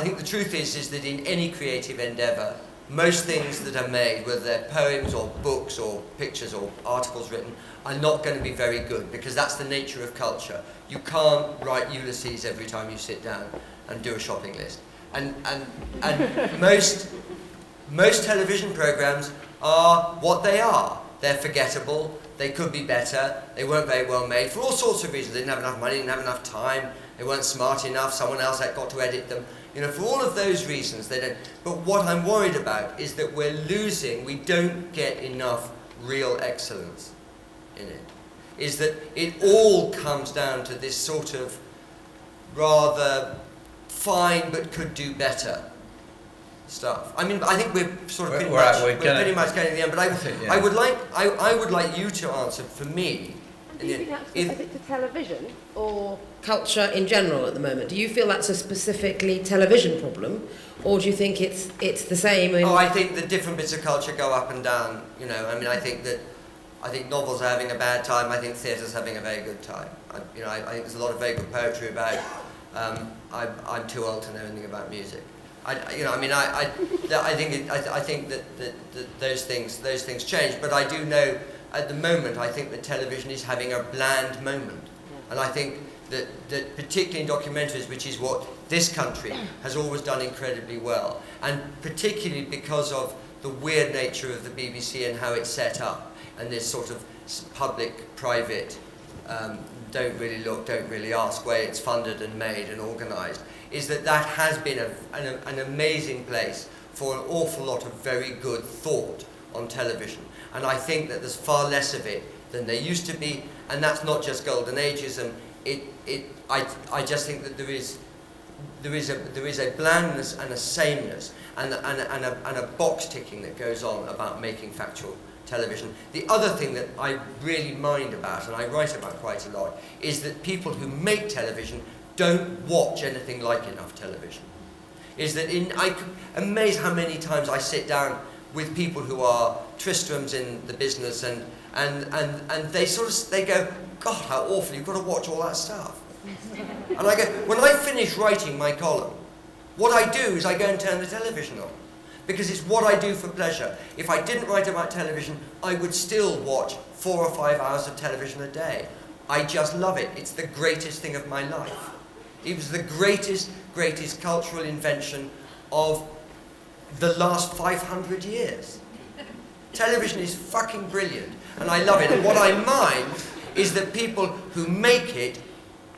think the truth is that in any creative endeavour, most things that are made, whether they're poems or books or pictures or articles written, are not going to be very good because that's the nature of culture. You can't write Ulysses every time you sit down and do a shopping list. And most television programs are what they are. They're forgettable. They could be better. They weren't very well made for all sorts of reasons. They didn't have enough money, didn't have enough time. They weren't smart enough. Someone else had got to edit them. You know, for all of those reasons, they don't. But what I'm worried about is that we don't get enough real excellence in it. Is that it all comes down to this sort of rather fine but could do better stuff. I mean, I think we're sort of pretty much getting to the end. But I would like you to answer for me. Do you think that's specific to television or culture in general at the moment? Do you feel that's a specifically television problem, or do you think it's the same? I think that different bits of culture go up and down. You know, I mean, I think novels are having a bad time. I think theatre's having a very good time. I think there's a lot of very good poetry about. I'm too old to know anything about music. I think that those things change. But I do know. At the moment, I think that television is having a bland moment. And I think that particularly in documentaries, which is what this country has always done incredibly well, and particularly because of the weird nature of the BBC and how it's set up, and this sort of public-private, don't really look, don't really ask way it's funded and made and organised, is that has been an amazing place for an awful lot of very good thought on television. And I think that there's far less of it than there used to be, and that's not just golden ageism. I just think that there is a blandness and a sameness and a box ticking that goes on about making factual television. The other thing that I really mind about, and I write about quite a lot, is that people who make television don't watch anything like enough television. Is that I'm amazed how many times I sit down with people who are Tristrams in the business and they go, God, how awful, you've got to watch all that stuff. And I go, when I finish writing my column, what I do is I go and turn the television on. Because it's what I do for pleasure. If I didn't write about television, I would still watch 4 or 5 hours of television a day. I just love it. It's the greatest thing of my life. It was the greatest cultural invention of the last 500 years. Television is fucking brilliant, and I love it. And what I mind is that people who make it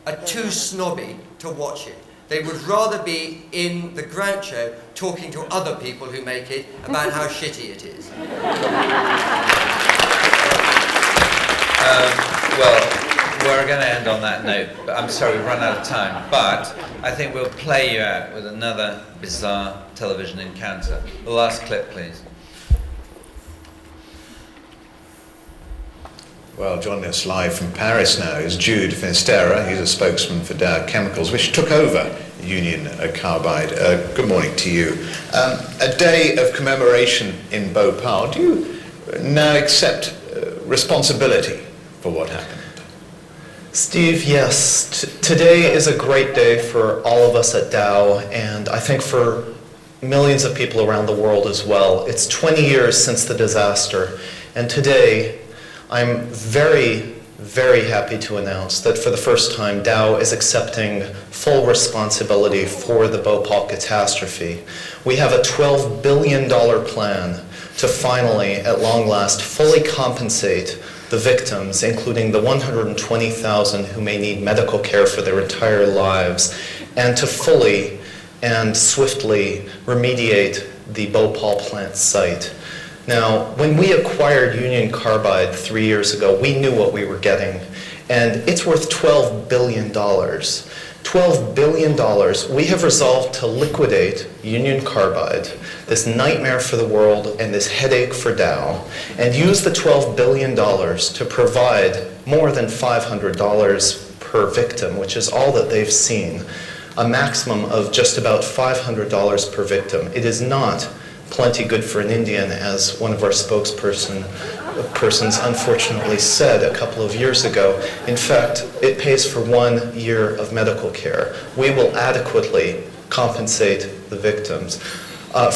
are too snobby to watch it. They would rather be in the Groucho talking to other people who make it about how shitty it is. Well, we're going to end on that note, but I'm sorry, we've run out of time. But I think we'll play you out with another bizarre television encounter. The last clip, please. Well, joining us live from Paris now is Jude Finisterra. He's a spokesman for Dow Chemicals, which took over Union Carbide. Good morning to you. A day of commemoration in Bhopal. Do you now accept responsibility for what happened? Steve, yes. Today is a great day for all of us at Dow, and I think for millions of people around the world as well. It's 20 years since the disaster, and today I'm very, very happy to announce that for the first time, Dow is accepting full responsibility for the Bhopal catastrophe. We have a $12 billion plan to finally, at long last, fully compensate the victims, including the 120,000 who may need medical care for their entire lives, and to fully and swiftly remediate the Bhopal plant site. Now, when we acquired Union Carbide 3 years ago, we knew what we were getting, and it's worth $12 billion. $12 billion. We have resolved to liquidate Union Carbide, this nightmare for the world and this headache for Dow, and use the $12 billion to provide more than $500 per victim, which is all that they've seen, a maximum of just about $500 per victim. It is not plenty good for an Indian, as one of our spokespersons unfortunately said a couple of years ago. In fact, it pays for 1 year of medical care. We will adequately compensate the victims.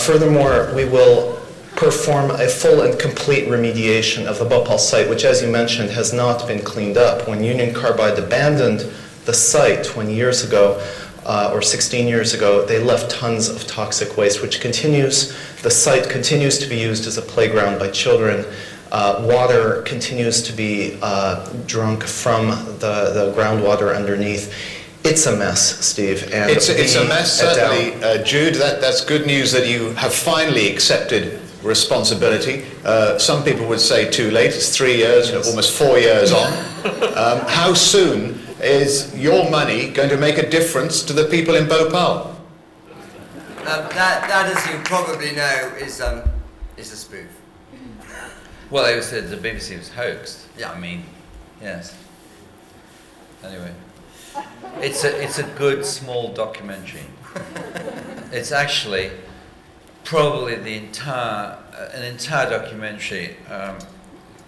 Furthermore, we will perform a full and complete remediation of the Bhopal site, which, as you mentioned, has not been cleaned up. When Union Carbide abandoned the site 20 years ago, or 16 years ago, they left tons of toxic waste, which the site continues to be used as a playground by children. Water continues to be drunk from the groundwater underneath. It's a mess, Steve. And it's a mess, certainly. Jude, that's good news that you have finally accepted responsibility. Some people would say too late. It's 3 years, almost 4 years on. How soon is your money going to make a difference to the people in Bhopal? That, as you probably know, is a spoof. Well, it was the BBC was hoaxed. Yeah. I mean, yes. Anyway, it's a good small documentary. It's actually probably an entire documentary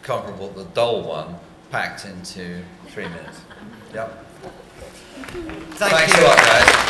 comparable to the Dole one, packed into 3 minutes. Yep. Thanks a lot, guys.